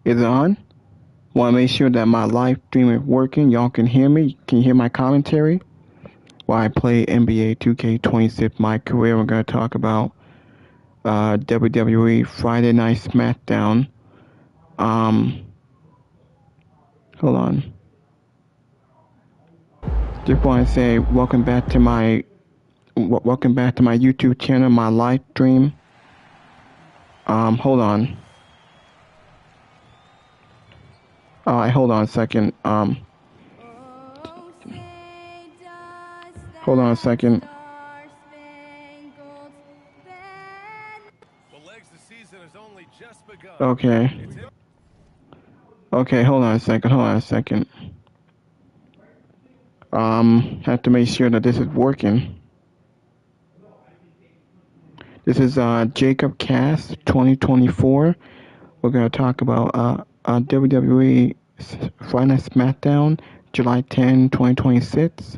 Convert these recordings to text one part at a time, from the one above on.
Is it on? Want to make sure that my live stream is working. Y'all can hear me. Can you hear my commentary? While I play NBA 2K26, my career, we're going to talk about WWE Friday Night Smackdown. Hold on. Just want to say welcome back to my YouTube channel, my live stream. Hold on. Alright, hold on a second. Hold on a second. Okay. Okay, hold on a second. Have to make sure that this is working. This is Jacob Cast 2024. We're gonna talk about WWE Friday Night Smackdown, July 10, 2026.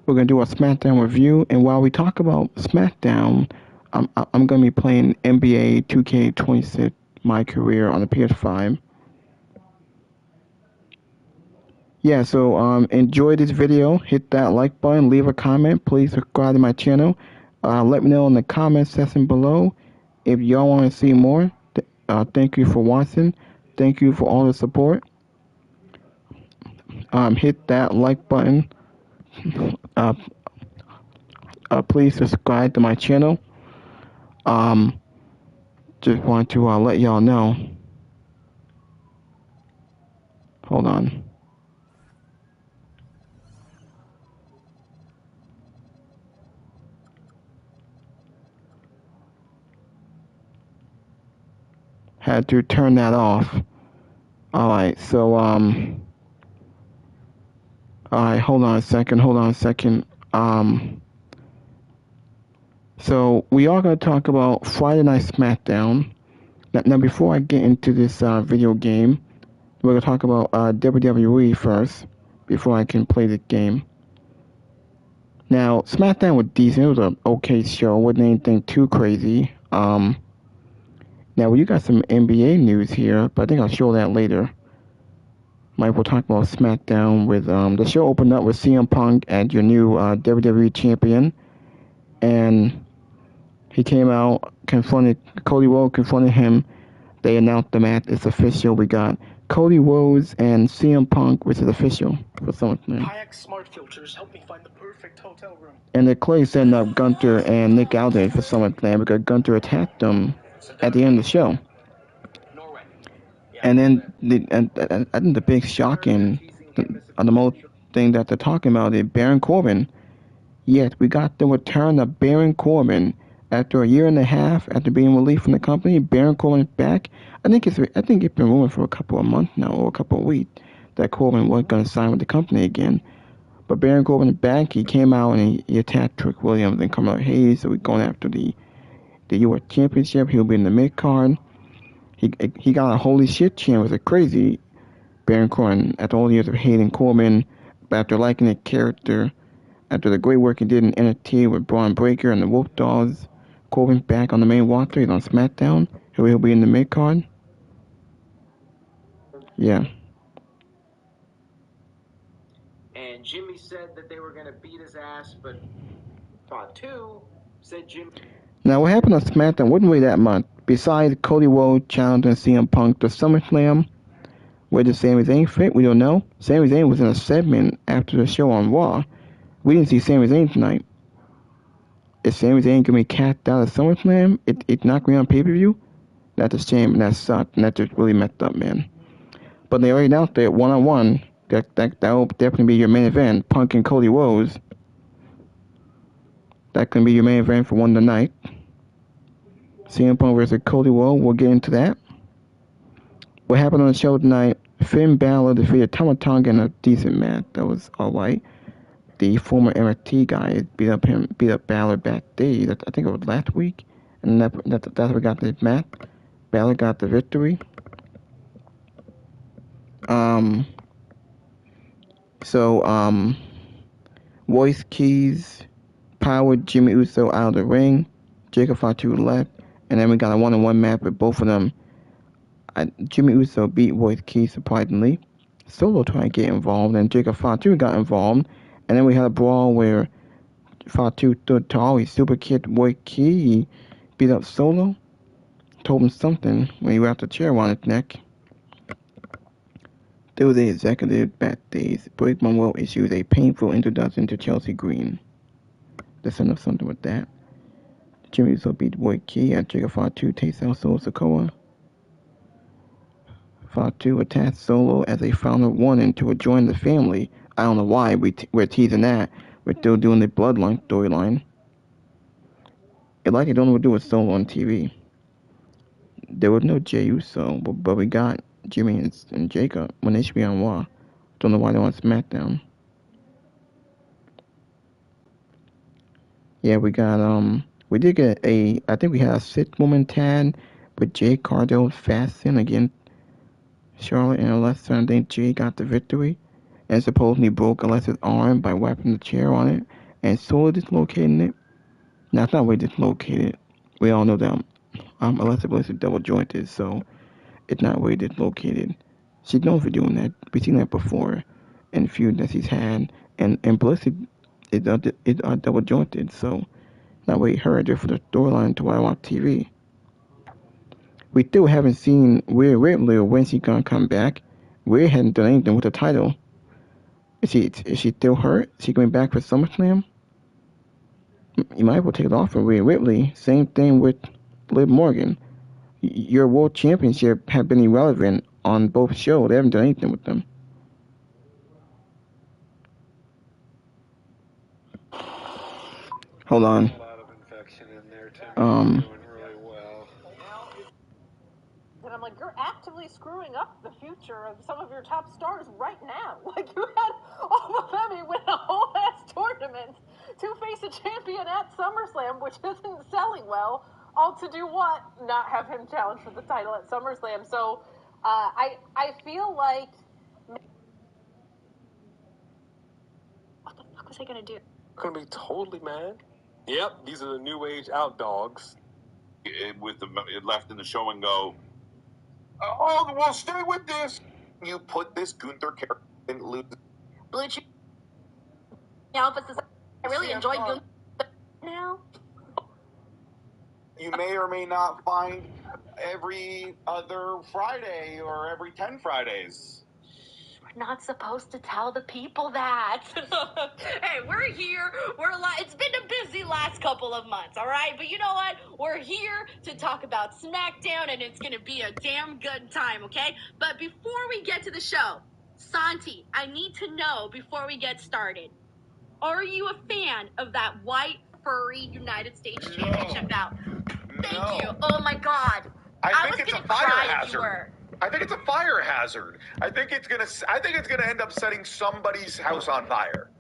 We're gonna do a Smackdown review, and while we talk about Smackdown, I'm gonna be playing NBA 2K26, my career on the PS5. Yeah, so enjoy this video. Hit that like button, leave a comment, please subscribe to my channel. Let me know in the comment section below if y'all want to see more. Thank you for watching. Thank you for all the support. Hit that like button. Please subscribe to my channel. Just want to let y'all know. Hold on. Had to turn that off. Alright, so alright, hold on a second. So we are going to talk about Friday Night Smackdown. Now before I get into this video game, we're going to talk about WWE first, before I can play the game. Now, Smackdown was decent. It was an okay show. Wasn't anything too crazy. Now, we got some NBA news here, but I think I'll show that later. We'll talk about Smackdown with, the show opened up with CM Punk as your new WWE champion. And he came out, Cody Rhodes confronted him. They announced the match. It's official. We got Cody Rhodes and CM Punk, which is official for SummerSlam. Kayak smart filters help me find the perfect hotel room. And the Clay setting up Gunther and Nick Aldis for SummerSlam because Gunther attacked them at the end of the show. And then I think the big shocking, the most thing that they're talking about is Baron Corbin. Yes, we got the return of Baron Corbin. After a year and a half after being released from the company, Baron Corbin is back. I think it's been rumored for a couple of months now, or a couple of weeks, that Corbin wasn't going to sign with the company again. But Baron Corbin is back. He came out and he attacked Trick Williams and Carmelo Hayes. So we're going after the U.S. Championship. He'll be in the mid card. He got a holy shit chant. It was a crazy Baron Corbin after all the years of hating Corbin, but after liking the character, after the great work he did in NXT with Braun Breaker and the Wolf Dogs. Corbin's back on the main roster. He's on Smackdown. He'll be in the mid card. Yeah. And Jimmy said that they were going to beat his ass, but Fatu said Jimmy. Now, what happened on Smackdown wasn't really that much. Besides Cody Rhodes challenging CM Punk to SummerSlam, where did Sami Zayn fit? We don't know. Sami Zayn was in a segment after the show on Raw. We didn't see Sami Zayn tonight. Is Sami Zayn going to be cast out of SummerSlam? It's not going to be on pay-per-view? That's a shame, and that sucked, and that just really messed up, man. But they already announced it one-on-one. That will definitely be your main event, Punk and Cody Rhodes. That can be your main event for one tonight. CM Punk versus Cody Rhodes, we'll get into that. What happened on the show tonight, Finn Balor defeated Tama Tonga in a decent match. That was alright. The former NXT guy beat up Balor backstage. I think it was last week, and that's how we got the match. Balor got the victory. Royce Keys powered Jimmy Uso out of the ring. Jacob Fatu left, and then we got a one-on-one match with both of them. Jimmy Uso beat Royce Key surprisingly. Solo tried to get involved, and Jacob Fatu got involved, and then we had a brawl where Fatu stood tall. He super kicked Royce Key. He beat up Solo, told him something when he wrapped a chair around his neck. Through the executive backstage, Blake Monroe issued a painful introduction to Chelsea Green. Let's end up something with that. Jimmy Uso beat Royce Key at Jacob Fatu takes out Solo Sikoa. Fatu attacked Solo as a founder wanting to join the family. I don't know why we're teasing that. We're still doing the bloodline storyline. It like they don't know what to do with Solo on TV. There was no Jey Uso, but we got Jimmy and Jacob when they should be on Raw. Don't know why they're on SmackDown. Yeah, we did get I think we had a 6-woman tag with Jay Cargill fasting against Charlotte and Alexa. I think Jay got the victory and supposedly broke Alexa's arm by wrapping the chair on it and slowly dislocating it. Now, it's not really dislocated. We all know that Alexa Bliss is double jointed, so it's not really dislocated. She's known for doing that. We've seen that before in feuds that she's had. And Bliss is double jointed, so not really her, just for the storyline to why I watch TV. We still haven't seen Rhea Ripley or when she's gonna come back. Rhea hasn't done anything with the title. Is she still hurt? Is she going back for SummerSlam? You might as well take it off for Rhea Ripley. Same thing with Liv Morgan. Your world championship have been irrelevant on both shows. They haven't done anything with them. Hold on. A lot of infection in there, Tim. Um. Doing really well. And I'm like, you're actively screwing up the future of some of your top stars right now. Like, you had all of them win a whole ass tournament to face a champion at SummerSlam, which isn't selling well. All to do what? Not have him challenge for the title at SummerSlam. So, I feel like, what the fuck was I gonna do? Gonna be totally mad. Yep, these are the new age out dogs. With the left in the show and go, oh, well, stay with this. You put this Gunther character in lose. Blue Chew. Alpha, I really enjoyed Gunther now. You may or may not find every other Friday or every 10 Fridays. We're not supposed to tell the people that. Hey, we're here. It's been a busy last couple of months, all right? But you know what? We're here to talk about Smackdown, and it's going to be a damn good time, okay? But before we get to the show, Santi, I need to know before we get started, are you a fan of that white, furry United States Championship bout? Thank you. Oh, my God. I think it's a fire hazard. I think it's a fire hazard. I think it's gonna end up setting somebody's house on fire.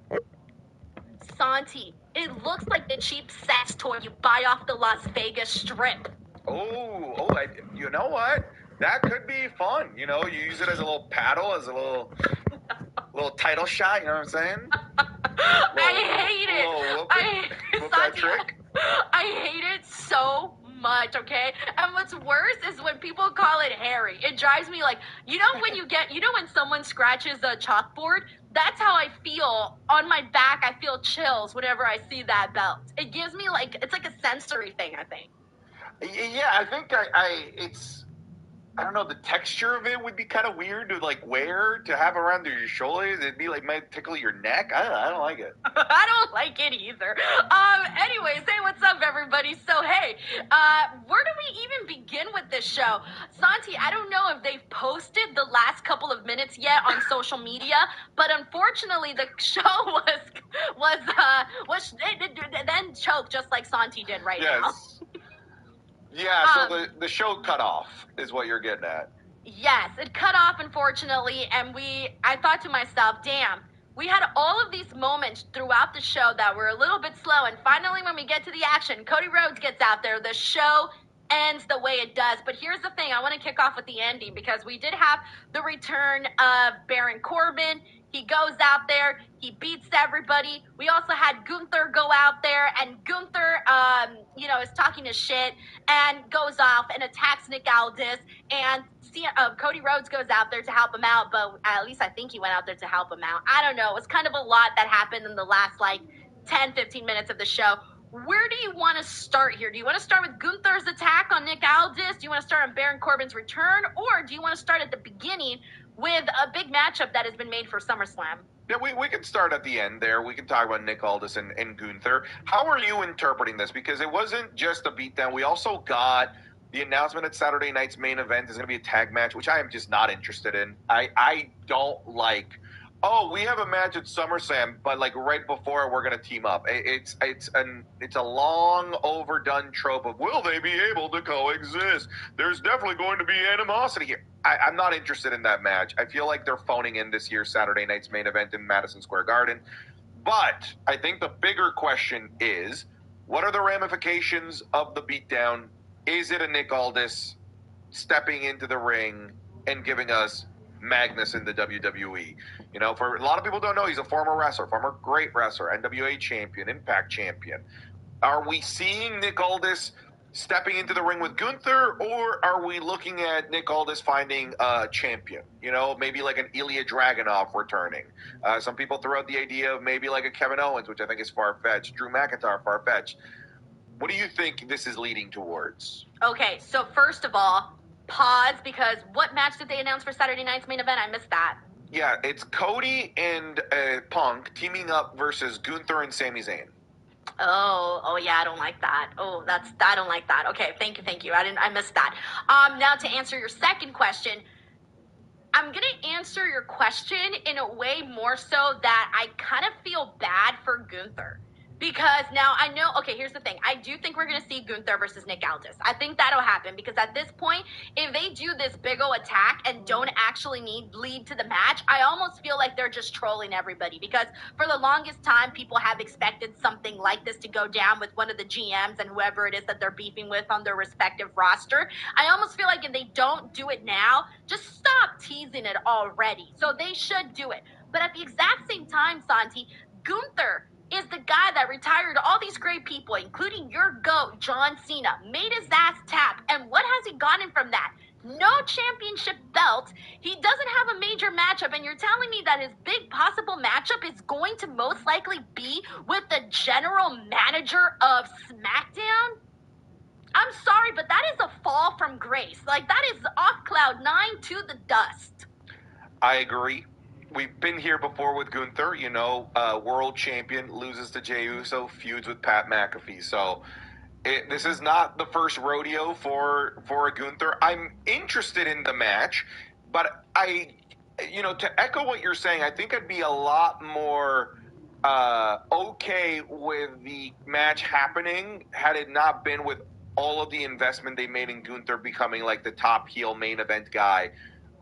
Santi, it looks like the cheap sex toy you buy off the Las Vegas Strip. You know what? That could be fun. You know, you use it as a little paddle, as a little title shot. You know what I'm saying? I hate it. I hate it so much, okay? And what's worse is when people call it hairy. It drives me like, when someone scratches a chalkboard, that's how I feel on my back. I feel chills whenever I see that belt. It gives me it's like a sensory thing, I think. Yeah, I think I don't know, the texture of it would be kind of weird to wear, to have around your shoulders. It'd be might tickle your neck. I don't like it. I don't like it either. Anyways, hey, what's up, everybody? So, hey, where do we even begin with this show? Santi, I don't know if they've posted the last couple of minutes yet on social media, but unfortunately, the show was then choked just like Santi did right now. Yeah, so the show cut off is what you're getting at. Yes, it cut off, unfortunately, and I thought to myself, damn, we had all of these moments throughout the show that were a little bit slow, and finally when we get to the action, Cody Rhodes gets out there, the show ends the way it does. But here's the thing, I want to kick off with the ending, because we did have the return of Baron Corbin. He goes out there, he beats everybody. We also had Gunther go out there, and Gunther, is talking his shit and goes off and attacks Nick Aldis. And Cody Rhodes goes out there to help him out, but at least I think he went out there to help him out. I don't know. It was kind of a lot that happened in the last, 10, 15 minutes of the show. Where do you want to start here? Do you want to start with Gunther's attack on Nick Aldis? Do you want to start on Baron Corbin's return? Or do you want to start at the beginning with a big matchup that has been made for SummerSlam? Yeah, we can start at the end there. We can talk about Nick Aldis and Gunther. How are you interpreting this? Because it wasn't just a beatdown. We also got the announcement at Saturday night's main event is going to be a tag match, which I am just not interested in. I don't like, oh, we have a match at SummerSlam, but right before we're going to team up. It's a long overdone trope of, will they be able to coexist? There's definitely going to be animosity here. I'm not interested in that match. I feel like they're phoning in this year's Saturday night's main event in Madison Square Garden. But I think the bigger question is, what are the ramifications of the beatdown? Is it a Nick Aldis stepping into the ring and giving us Magnus in the WWE? For a lot of people don't know, he's a former wrestler, former great wrestler, NWA champion, Impact champion. Are we seeing Nick Aldis stepping into the ring with Gunther, or are we looking at Nick Aldis finding a champion? Maybe like an Ilya Dragunov returning. Some people throw out the idea of maybe like a Kevin Owens, which I think is far-fetched. Drew McIntyre, far-fetched. What do you think this is leading towards? Okay, so first of all, pause, because what match did they announce for Saturday night's main event? I missed that. Yeah, it's Cody and Punk teaming up versus Gunther and Sami Zayn. Oh yeah, I don't like that. I don't like that. Okay, thank you. I missed that. Now to answer your second question, I'm gonna answer your question in a way more so that I kind of feel bad for Gunther. Because now I know, okay, here's the thing. I do think we're going to see Gunther versus Nick Aldis. I think that'll happen because at this point, if they do this big ol' attack and don't actually lead to the match, I almost feel like they're just trolling everybody. Because for the longest time, people have expected something like this to go down with one of the GMs and whoever it is that they're beefing with on their respective roster. I almost feel like if they don't do it now, just stop teasing it already. So they should do it. But at the exact same time, Santi, Gunther is the guy that retired all these great people, including your GOAT, John Cena, made his ass tap. And what has he gotten from that? No championship belt. He doesn't have a major matchup. And you're telling me that his big possible matchup is going to most likely be with the general manager of Smackdown? I'm sorry, but that is a fall from grace. That is off cloud 9 to the dust. I agree. We've been here before with Gunther, world champion, loses to Jey Uso, feuds with Pat McAfee. So this is not the first rodeo for a Gunther. I'm interested in the match, but to echo what you're saying, I think I'd be a lot more okay with the match happening had it not been with all of the investment they made in Gunther becoming the top heel main event guy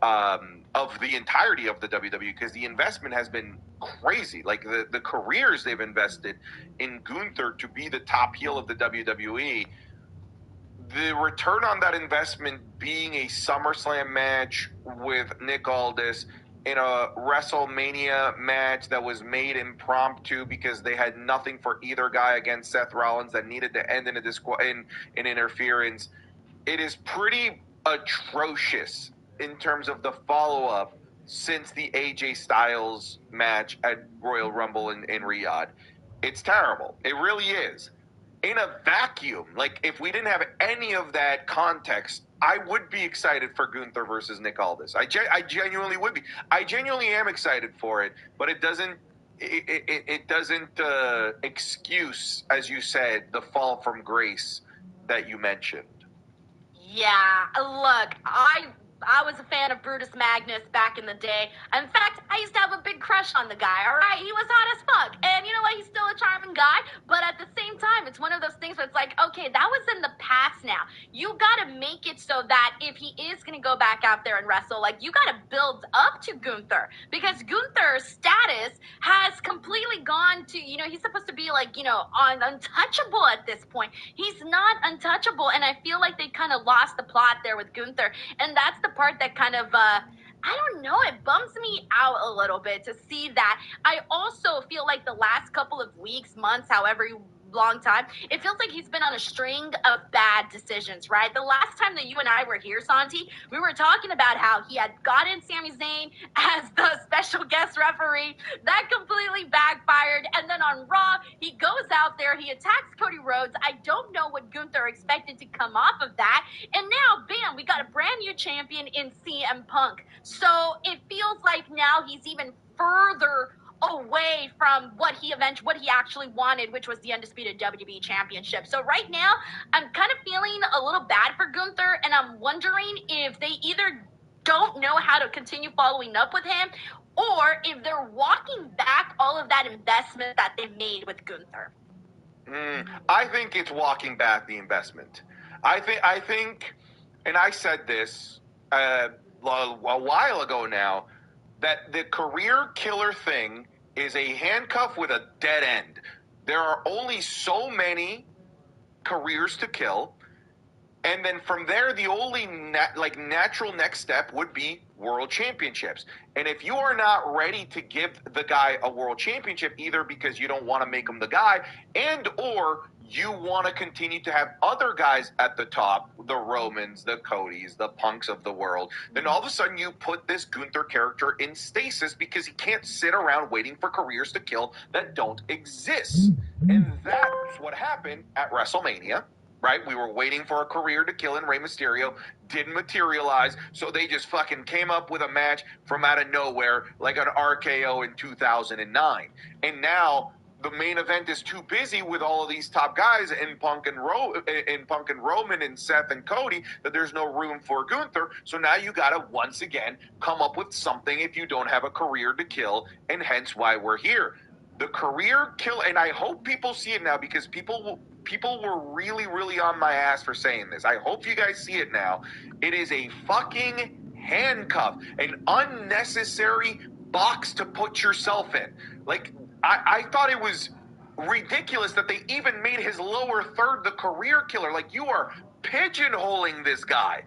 of the entirety of the WWE, because the investment has been crazy. The careers they've invested in Gunther to be the top heel of the WWE, the return on that investment being a SummerSlam match with Nick Aldis in a WrestleMania match that was made impromptu because they had nothing for either guy against Seth Rollins that needed to end in in interference. It is pretty atrocious in terms of the follow-up since the AJ Styles match at Royal Rumble in Riyadh. It's terrible. It really is. In a vacuum, if we didn't have any of that context, I would be excited for Gunther versus Nick Aldis. I genuinely would be. I genuinely am excited for it, but it doesn't excuse, as you said, the fall from grace that you mentioned. Yeah, look, I was a fan of Brutus Magnus back in the day. In fact, I used to have a big crush on the guy, all right? He was hot as fuck. And you know what? He's still a charming guy. But at the same time, it's one of those things where it's okay, that was in the past now. You got to make it so that if he is going to go back out there and wrestle, you got to build up to Gunther. Because Gunther's status has completely gone to, he's supposed to be untouchable at this point. He's not untouchable. And I feel like they kind of lost the plot there with Gunther. And that's the part that kind of, I don't know, it bums me out a little bit to see that. I also feel like the last couple of weeks, months, however long time, it feels like he's been on a string of bad decisions, right? The last time that you and I were here, Santi, we were talking about how he had gotten Sami Zayn as the special guest referee. That completely backfired. And then on Raw, he goes out there, he attacks Cody Rhodes. I don't know what Gunther expected to come off of that. And now, bam, we got a brand new champion in CM Punk. So it feels like now he's even further away from what he actually wanted, which was the undisputed WWE championship. So right now, I'm kind of feeling a little bad for Gunther, and I'm wondering if they either don't know how to continue following up with him, or if they're walking back all of that investment that they made with Gunther. I think it's walking back the investment. I think, and I said this a while ago now, that the career killer thing is a handcuff with a dead end. There are only so many careers to kill, and then from there, the only natural next step would be world championships. And if you are not ready to give the guy a world championship, either because you don't want to make him the guy, and or you want to continue to have other guys at the top, the Romans, the Codys, the Punks of the world, then all of a sudden you put this Gunther character in stasis because he can't sit around waiting for careers to kill that don't exist. And that's what happened at WrestleMania. Right? We were waiting for a career to kill in Rey Mysterio. Didn't materialize. So they just fucking came up with a match from out of nowhere, like an RKO in 2009. And now the main event is too busy with all of these top guys in Punk and Roman and Seth and Cody that there's no room for Gunther. So now you got to once again come up with something if you don't have a career to kill, and hence why we're here. The career kill, and I hope people see it now because people were really, really on my ass for saying this. I hope you guys see it now. It is a fucking handcuff, an unnecessary box to put yourself in. Like, I thought it was ridiculous that they even made his lower third the career killer. Like, you are pigeonholing this guy.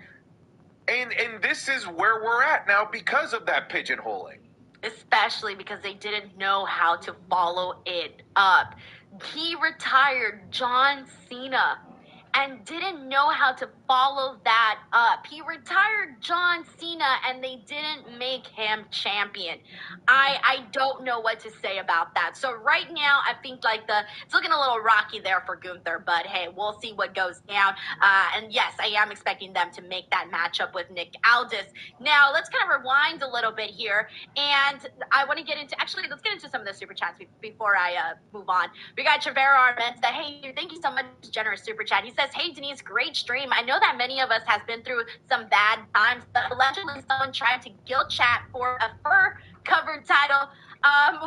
And this is where we're at now because of that pigeonholing. Especially because they didn't know how to follow it up. He retired John Cena and didn't know how to follow that up. He retired John Cena and they didn't make him champion. I don't know what to say about that. So right now, I think it's looking a little rocky there for Gunther, but hey, we'll see what goes down. And yes, I am expecting them to make that matchup with Nick Aldis. Now, let's kind of rewind a little bit here, and I want to let's get into some of the super chats before I move on. We got Trevero Armenta. Hey, thank you so much, generous super chat. He says, hey, Denise, great stream. I know that many of us has been through some bad times, but allegedly someone tried to guilt chat for a fur-covered title.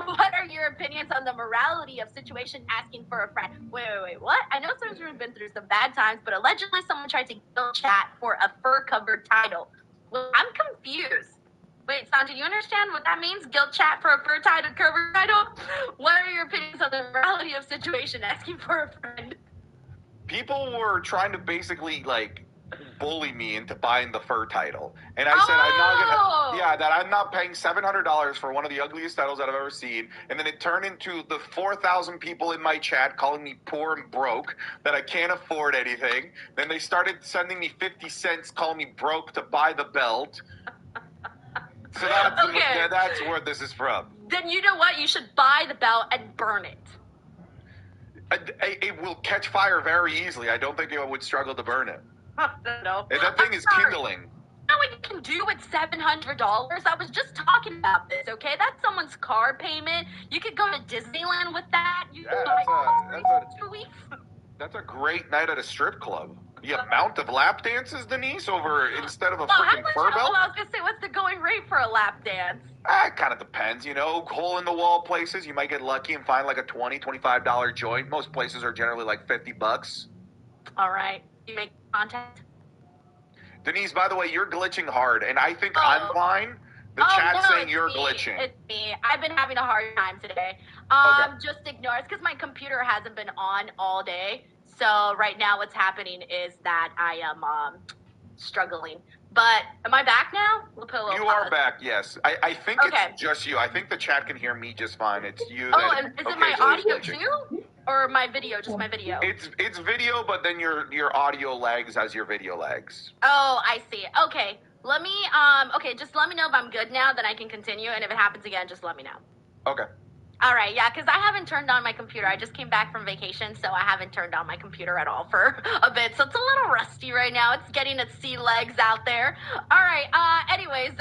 What are your opinions on the morality of situation asking for a friend? Wait, what? I know someone's been through some bad times, but allegedly someone tried to guilt chat for a fur-covered title. Well, I'm confused. Wait, Sam, do you understand what that means? Guilt chat for a fur-covered title? What are your opinions on the morality of situation asking for a friend? People were trying to basically, bully me into buying the fur title. And I said, I'm not paying $700 for one of the ugliest titles that I've ever seen. And then it turned into the 4,000 people in my chat calling me poor and broke, that I can't afford anything. Then they started sending me 50 cents, calling me broke to buy the belt. So that's where this is from. Then you know what? You should buy the belt and burn it. It will catch fire very easily. I don't think it would struggle to burn it. No. That thing is kindling. You know what you can do with $700? I was just talking about this, okay? That's someone's car payment. You could go to Disneyland with that. You could buy 2 weeks. That's a great night at a strip club. The amount of lap dances, Denise, instead of a freaking fur belt? I was going to say, what's the going rate for a lap dance? It kind of depends, hole-in-the-wall places. You might get lucky and find like a $20, $25 joint. Most places are generally like $50. All right. You make contact? Denise, by the way, you're glitching hard, and I think I'm fine. The chat's saying you're glitching. It's me. I've been having a hard time today. Just ignore it. It's because my computer hasn't been on all day. So right now what's happening is that I am struggling. But am I back now? We'll put a little You pause. are back, yes. I think it's just you. I think the chat can hear me just fine. It's you. And is it my audio too? Or my video, just my video? It's video, but then your audio lags as your video lags. Oh, I see. Okay. Let me, just let me know if I'm good now, then I can continue, and if it happens again, just let me know. Okay. All right, yeah, because I haven't turned on my computer. I just came back from vacation, so I haven't turned on my computer at all for a bit, so it's a little rusty right now. It's getting its sea legs out there. All right, anyways,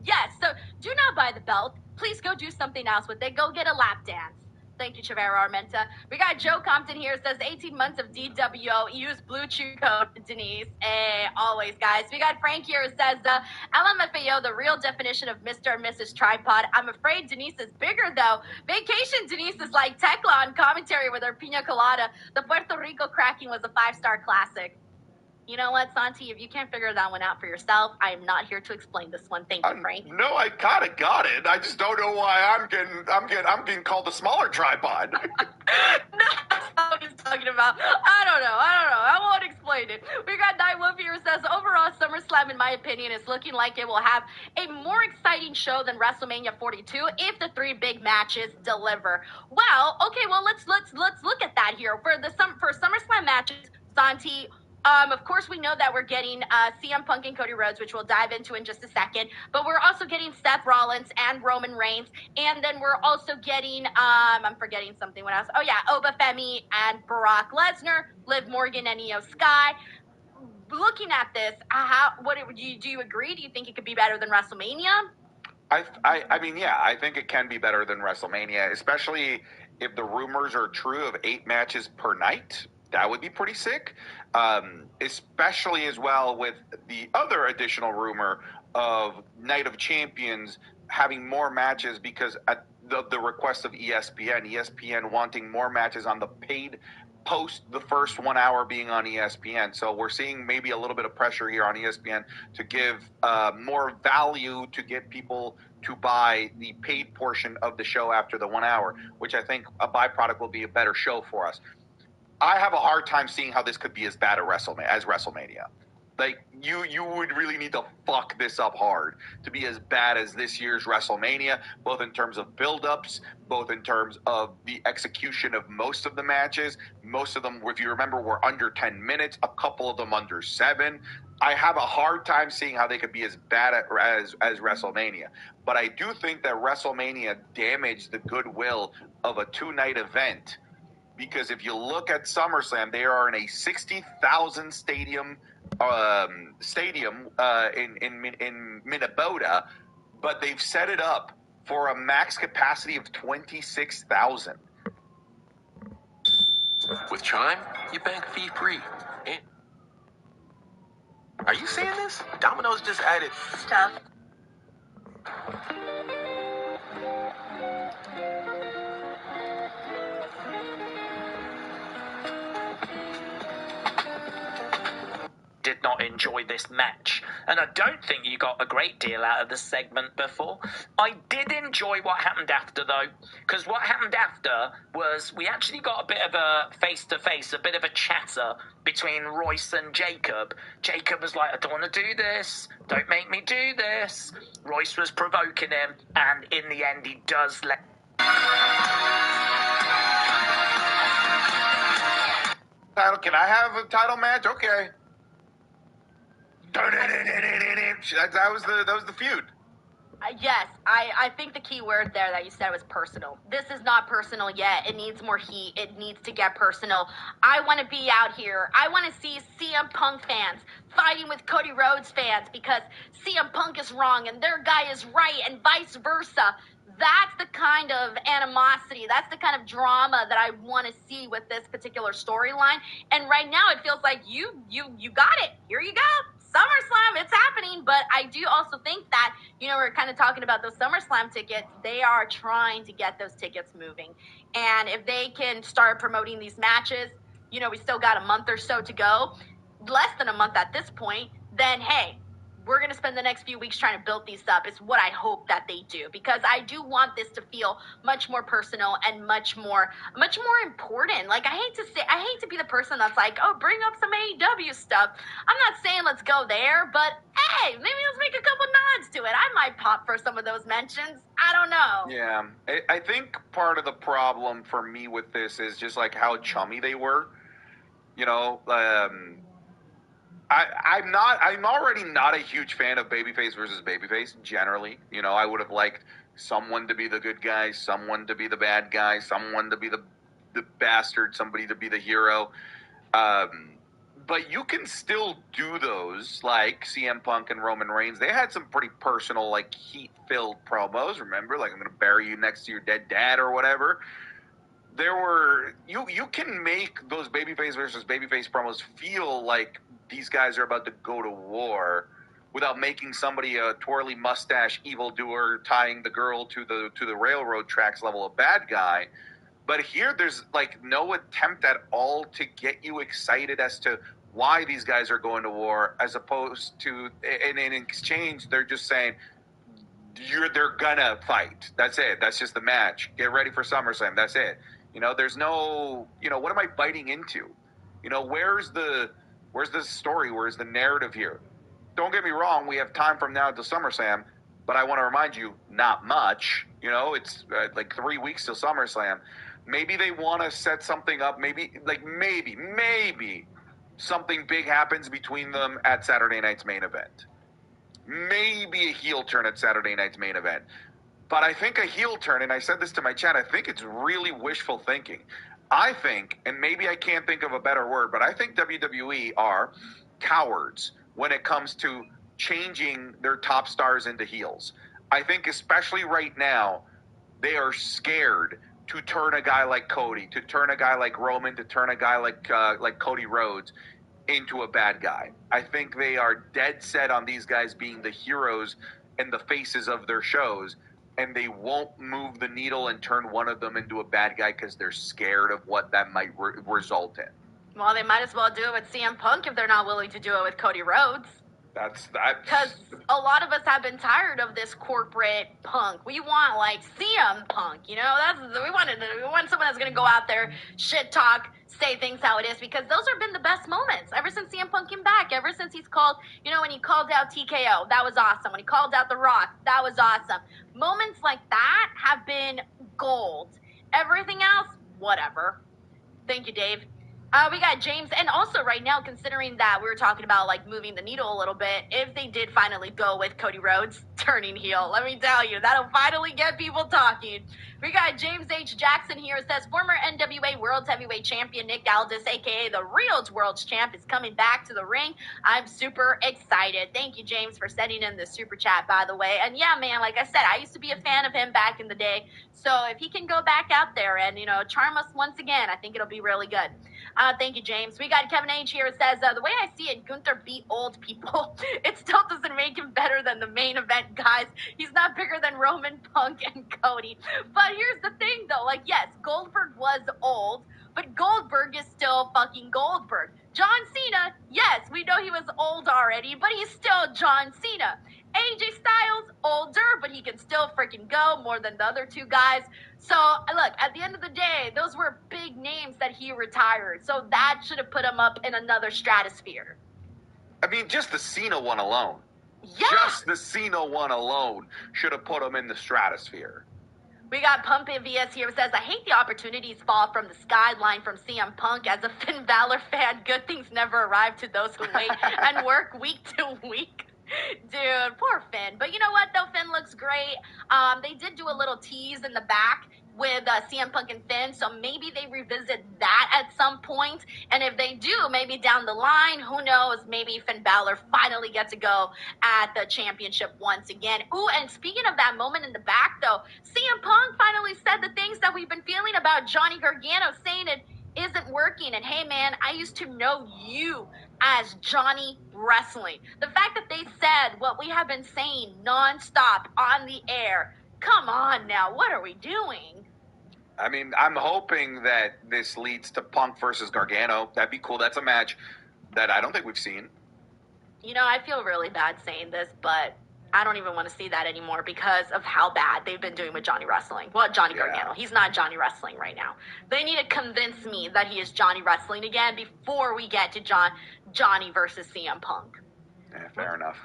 yes, so do not buy the belt. Please go do something else with it. Go get a lap dance. Thank you, Chavera Armenta. We got Joe Compton here. Says 18 months of DWO. Use Blue Chew code, Denise. Always, guys. We got Frank here. Says, LMFAO, the real definition of Mr. and Mrs. Tripod. I'm afraid Denise is bigger, though. Vacation Denise is like Tekla on commentary with her pina colada. The Puerto Rico cracking was a 5-star classic. You know what, Santi? If you can't figure that one out for yourself, I am not here to explain this one. Thank you, Frank. No, I kind of got it. I just don't know why I'm getting called the smaller tripod. No, that's not what he's talking about. I don't know. I won't explain it. We got Night Wolf here who says, overall, SummerSlam, in my opinion, is looking like it will have a more exciting show than WrestleMania 42 if the 3 big matches deliver. Well, okay, well let's look at that here for SummerSlam matches, Santi. Of course, we know that we're getting CM Punk and Cody Rhodes, which we'll dive into in just a second. But we're also getting Seth Rollins and Roman Reigns. And then we're also getting, I'm forgetting something. What else? Oh, yeah, Oba Femi and Brock Lesnar, Liv Morgan and Io Sky. Looking at this, do you agree? Do you think it could be better than WrestleMania? I mean, yeah, I think it can be better than WrestleMania, especially if the rumors are true of 8 matches per night. That would be pretty sick, especially as well with the other additional rumor of Night of Champions having more matches because at the request of ESPN wanting more matches on the paid post the first 1 hour being on ESPN. So we're seeing maybe a little bit of pressure here on ESPN to give more value to get people to buy the paid portion of the show after the 1 hour, which I think a byproduct will be a better show for us. I have a hard time seeing how this could be as bad as WrestleMania. Like, you would really need to fuck this up hard to be as bad as this year's WrestleMania, both in terms of build-ups, both in terms of the execution of most of the matches. Most of them, if you remember, were under 10 minutes, a couple of them under 7. I have a hard time seeing how they could be as bad as WrestleMania. But I do think that WrestleMania damaged the goodwill of a 2-night event. Because if you look at SummerSlam, they are in a 60,000 stadium in Minnesota, but they've set it up for a max capacity of 26,000. With Chime, you bank fee-free. Are you seeing this? Domino's just added Stuff. Did not enjoy this match, and I don't think you got a great deal out of the segment before. I did enjoy what happened after, though, because what happened after was we actually got a bit of a face-to-face, a bit of a chatter between Royce and Jacob. Jacob was like, I don't want to do this, don't make me do this. Royce was provoking him, and in the end he does let... Can I have a title match? Okay. That was the feud. Yes, I think the key word there that you said was personal. This is not personal yet. It needs more heat. It needs to get personal. I want to be out here. I want to see CM Punk fans fighting with Cody Rhodes fans because CM Punk is wrong and their guy is right and vice versa. That's the kind of animosity, that's the kind of drama that I want to see with this particular storyline. And right now it feels like you got it. Here you go. SummerSlam, it's happening, but I do also think that, we're kind of talking about those SummerSlam tickets. They are trying to get those tickets moving. And if they can start promoting these matches, we still got a month or so to go, less than a month at this point, then hey, we're going to spend the next few weeks trying to build these up is what I hope that they do, because I do want this to feel much more personal and much more important. Like, I hate to be the person that's like, oh, bring up some AEW stuff. I'm not saying let's go there, but hey, maybe let's make a couple nods to it. I might pop for some of those mentions. I don't know. Yeah, I think part of the problem for me with this is just like how chummy they were. You know, I'm already not a huge fan of babyface versus babyface generally. You know, I would have liked someone to be the good guy, someone to be the bad guy, someone to be the bastard, somebody to be the hero. But you can still do those, like CM Punk and Roman Reigns. They had some pretty personal, like heat-filled promos. Remember, like I'm going to bury you next to your dead dad or whatever. There were you can make those babyface versus babyface promos feel like these guys are about to go to war without making somebody a twirly mustache evildoer tying the girl to the railroad tracks level of bad guy. But here there's like no attempt at all to get you excited as to why these guys are going to war, as opposed to and in exchange they're just saying they're gonna fight. That's it. That's just the match. Get ready for SummerSlam. That's it. You know, there's no, you know, what am I biting into? You know, where's the story? Where's the narrative here? Don't get me wrong. We have time from now to SummerSlam, but I want to remind you, not much. You know, it's like 3 weeks till SummerSlam. Maybe they want to set something up. Maybe something big happens between them at Saturday night's main event. Maybe a heel turn at Saturday night's main event. But I think a heel turn, and I said this to my chat, I think it's really wishful thinking. I think, and maybe I can't think of a better word, but I think WWE are cowards when it comes to changing their top stars into heels. I think especially right now, they are scared to turn a guy like Cody, to turn a guy like Roman, to turn a guy like Cody Rhodes into a bad guy. I think they are dead set on these guys being the heroes and the faces of their shows, and they won't move the needle and turn one of them into a bad guy because they're scared of what that might result in. Well, they might as well do it with CM Punk if they're not willing to do it with Cody Rhodes. That's that. Because a lot of us have been tired of this corporate Punk. We want like CM Punk, you know. We want someone that's gonna go out there, shit talk, say things how it is, because those have been the best moments ever since CM Punk came back. Ever since he's called, you know, when he called out TKO, that was awesome. When he called out The Rock, that was awesome. Moments like that have been gold. Everything else, whatever. Thank you, Dave. We got James, and also right now, considering that we were talking about like moving the needle a little bit, if they did finally go with Cody Rhodes turning heel, let me tell you, that'll finally get people talking. We got James H. Jackson here. It says former NWA World Heavyweight Champion Nick Aldis, aka the Real World's Champ, is coming back to the ring. I'm super excited. Thank you, James, for sending in the super chat, by the way. And yeah, man, like I said, I used to be a fan of him back in the day. So if he can go back out there and, you know, charm us once again, I think it'll be really good. Thank you, James. We got Kevin H. here. It says, the way I see it, Gunther beat old people. It still doesn't make him better than the main event guys. He's not bigger than Roman, Punk, and Cody. But here's the thing, though. Like, yes, Goldberg was old, but Goldberg is still fucking Goldberg. John Cena, yes, we know he was old already, but he's still John Cena. AJ Styles, older, but he can still freaking go more than the other two guys. So, look, at the end of the day, those were big names that he retired. So that should have put him up in another stratosphere. I mean, just the Cena one alone. Yeah. Just the Cena one alone should have put him in the stratosphere. We got Pumpin' VS here. It says, I hate the opportunities fall from the skyline from CM Punk. As a Finn Balor fan, good things never arrive to those who wait and work week to week. Dude, poor Finn. But you know what, though? Finn looks great. They did do a little tease in the back with CM Punk and Finn, so maybe they revisit that at some point. And if they do, maybe down the line, who knows, maybe Finn Balor finally gets to go at the championship once again. Ooh, and speaking of that moment in the back, though, CM Punk finally said the things that we've been feeling about Johnny Gargano, saying it isn't working. And hey, man, I used to know you as Johnny Wrestling. The fact that they said what we have been saying nonstop on the air, come on now, what are we doing? I mean, I'm hoping that this leads to Punk versus Gargano. That'd be cool. That's a match that I don't think we've seen. You know, I feel really bad saying this, but I don't even want to see that anymore because of how bad they've been doing with Johnny Wrestling. Well, Johnny Gargano. He's not Johnny Wrestling right now. They need to convince me that he is Johnny Wrestling again before we get to Johnny versus CM Punk. Yeah, fair enough.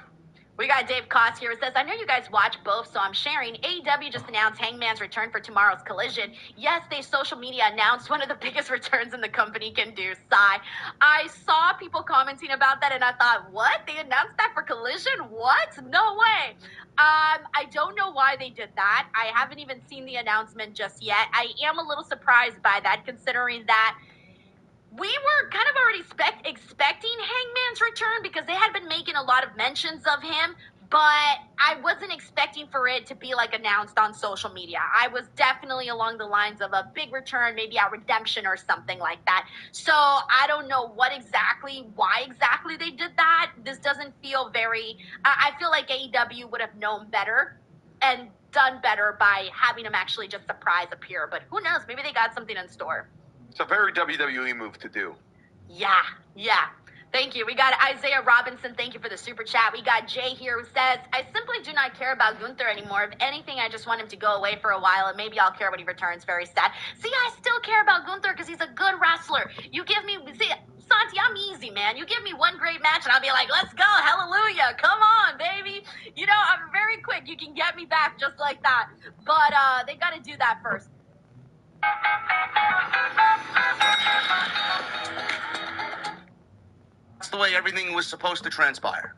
We got Dave Koss here who says, I know you guys watch both, so I'm sharing. AEW just announced Hangman's return for tomorrow's Collision. Yes, they social media announced one of the biggest returns in the company can do. Sigh. I saw people commenting about that, and I thought, what? They announced that for Collision? What? No way. I don't know why they did that. I haven't even seen the announcement just yet. I am a little surprised by that, considering that we were kind of already expecting Hangman's return because they had been making a lot of mentions of him, but I wasn't expecting for it to be like announced on social media. I was definitely along the lines of a big return, maybe at Redemption or something like that. So I don't know why exactly they did that. This doesn't feel very, I feel like AEW would have known better and done better by having him actually just surprise appear. But who knows? Maybe they got something in store. It's a very WWE move to do. Yeah. Thank you. We got Isaiah Robinson. Thank you for the super chat. We got Jay here who says, I simply do not care about Gunther anymore. If anything, I just want him to go away for a while, and maybe I'll care when he returns. Very sad. See, I still care about Gunther because he's a good wrestler. You give me, Santi, I'm easy, man. You give me one great match, and I'll be like, let's go. Hallelujah. Come on, baby. You know, I'm very quick. You can get me back just like that. But they got to do that first. That's the way everything was supposed to transpire.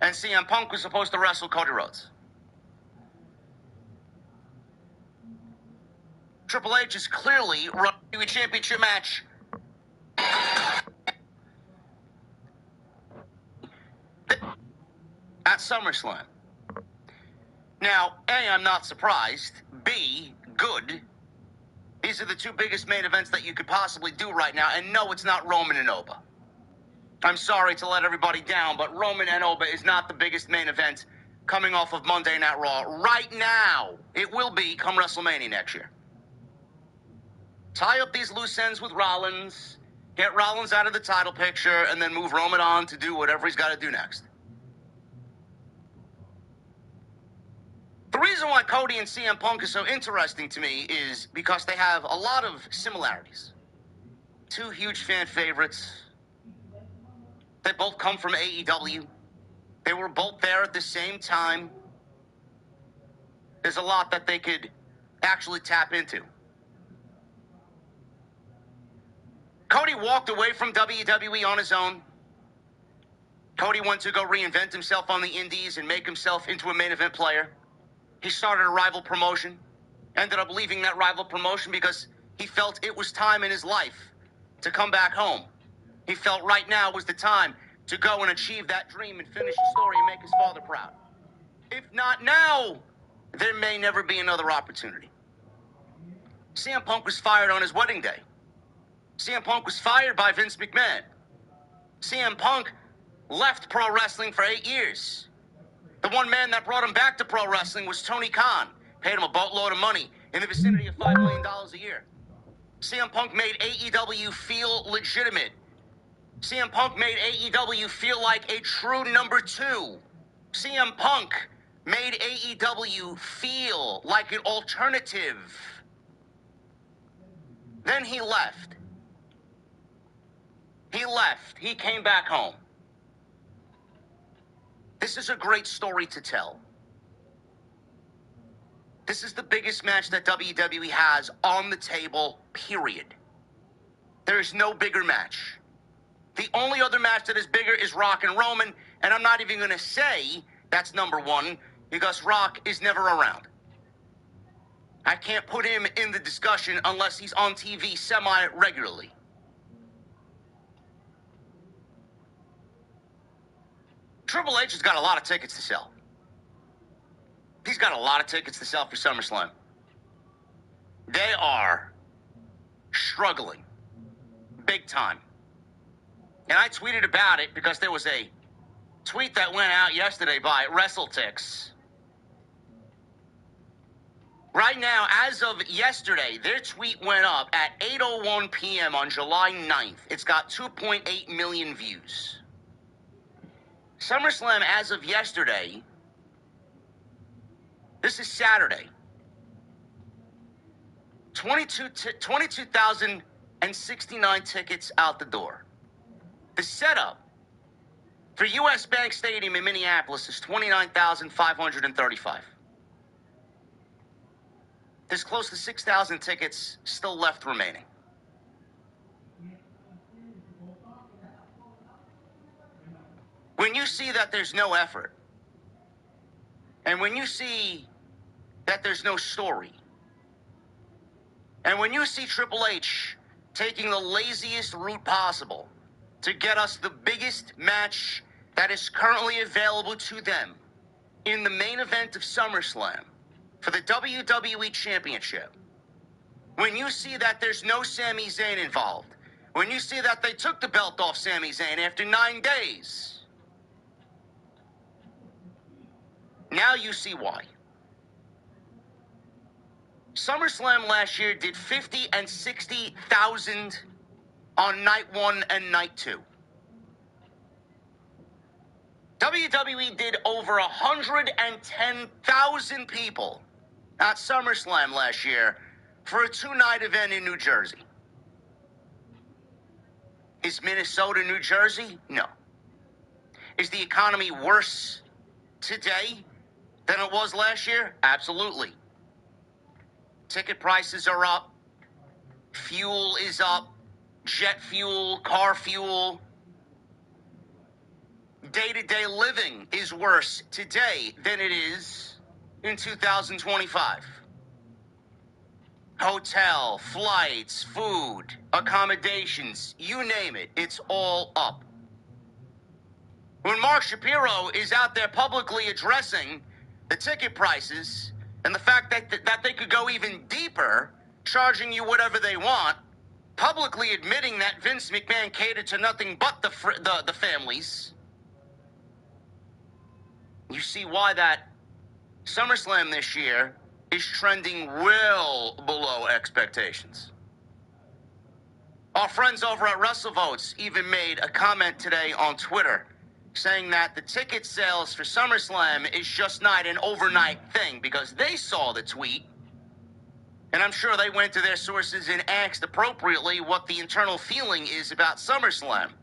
And CM Punk was supposed to wrestle Cody Rhodes. Triple H is clearly running a championship match. At SummerSlam. Now, A, I'm not surprised. B, good. These are the two biggest main events that you could possibly do right now. And no, it's not Roman and Oba. I'm sorry to let everybody down, but Roman and Oba is not the biggest main event coming off of Monday Night Raw right now. It will be come WrestleMania next year. Tie up these loose ends with Rollins, get Rollins out of the title picture, and then move Roman on to do whatever he's got to do next. The reason why Cody and CM Punk is so interesting to me is because they have a lot of similarities. Two huge fan favorites. They both come from AEW. They were both there at the same time. There's a lot that they could actually tap into. Cody walked away from WWE on his own. Cody went to go reinvent himself on the indies and make himself into a main event player. He started a rival promotion, ended up leaving that rival promotion because he felt it was time in his life to come back home. He felt right now was the time to go and achieve that dream and finish the story and make his father proud. If not now, there may never be another opportunity. CM Punk was fired on his wedding day. CM Punk was fired by Vince McMahon. CM Punk left pro wrestling for 8 years. The one man that brought him back to pro wrestling was Tony Khan. Paid him a boatload of money in the vicinity of $5 million a year. CM Punk made AEW feel legitimate. CM Punk made AEW feel like a true number two. CM Punk made AEW feel like an alternative. Then he left. He came back home. This is a great story to tell. This is the biggest match that WWE has on the table, period. There is no bigger match. The only other match that is bigger is Rock and Roman, and I'm not even going to say that's number one because Rock is never around. I can't put him in the discussion unless he's on TV semi-regularly. Triple H has got a lot of tickets to sell. He's got a lot of tickets to sell for SummerSlam. They are struggling big time. And I tweeted about it because there was a tweet that went out yesterday by WrestleTix. Right now, as of yesterday, their tweet went up at 8:01 p.m. on July 9th. It's got 2.8 million views. SummerSlam, as of yesterday, this is Saturday, 22,069 tickets out the door. The setup for US Bank Stadium in Minneapolis is $29,535. There's close to 6,000 tickets still left remaining. When you see that there's no effort, and when you see that there's no story, and when you see Triple H taking the laziest route possible to get us the biggest match that is currently available to them in the main event of SummerSlam for the WWE Championship, when you see that there's no Sami Zayn involved, when you see that they took the belt off Sami Zayn after 9 days, now you see why. SummerSlam last year did 50 and 60,000 on night 1 and night 2. WWE did over 110,000 people at SummerSlam last year for a 2-night event in New Jersey. Is Minnesota New Jersey? No. Is the economy worse today than it was last year? Absolutely. Ticket prices are up. Fuel is up. Jet fuel, car fuel. Day-to-day living is worse today than it is in 2025. Hotel, flights, food, accommodations, you name it, it's all up. When Mark Shapiro is out there publicly addressing the ticket prices and the fact that they could go even deeper, charging you whatever they want, publicly admitting that Vince McMahon catered to nothing but the families, you see why that SummerSlam this year is trending well below expectations. Our friends over at WrestleVotes even made a comment today on Twitter saying that the ticket sales for SummerSlam is just not an overnight thing because they saw the tweet, and I'm sure they went to their sources and asked appropriately what the internal feeling is about SummerSlam.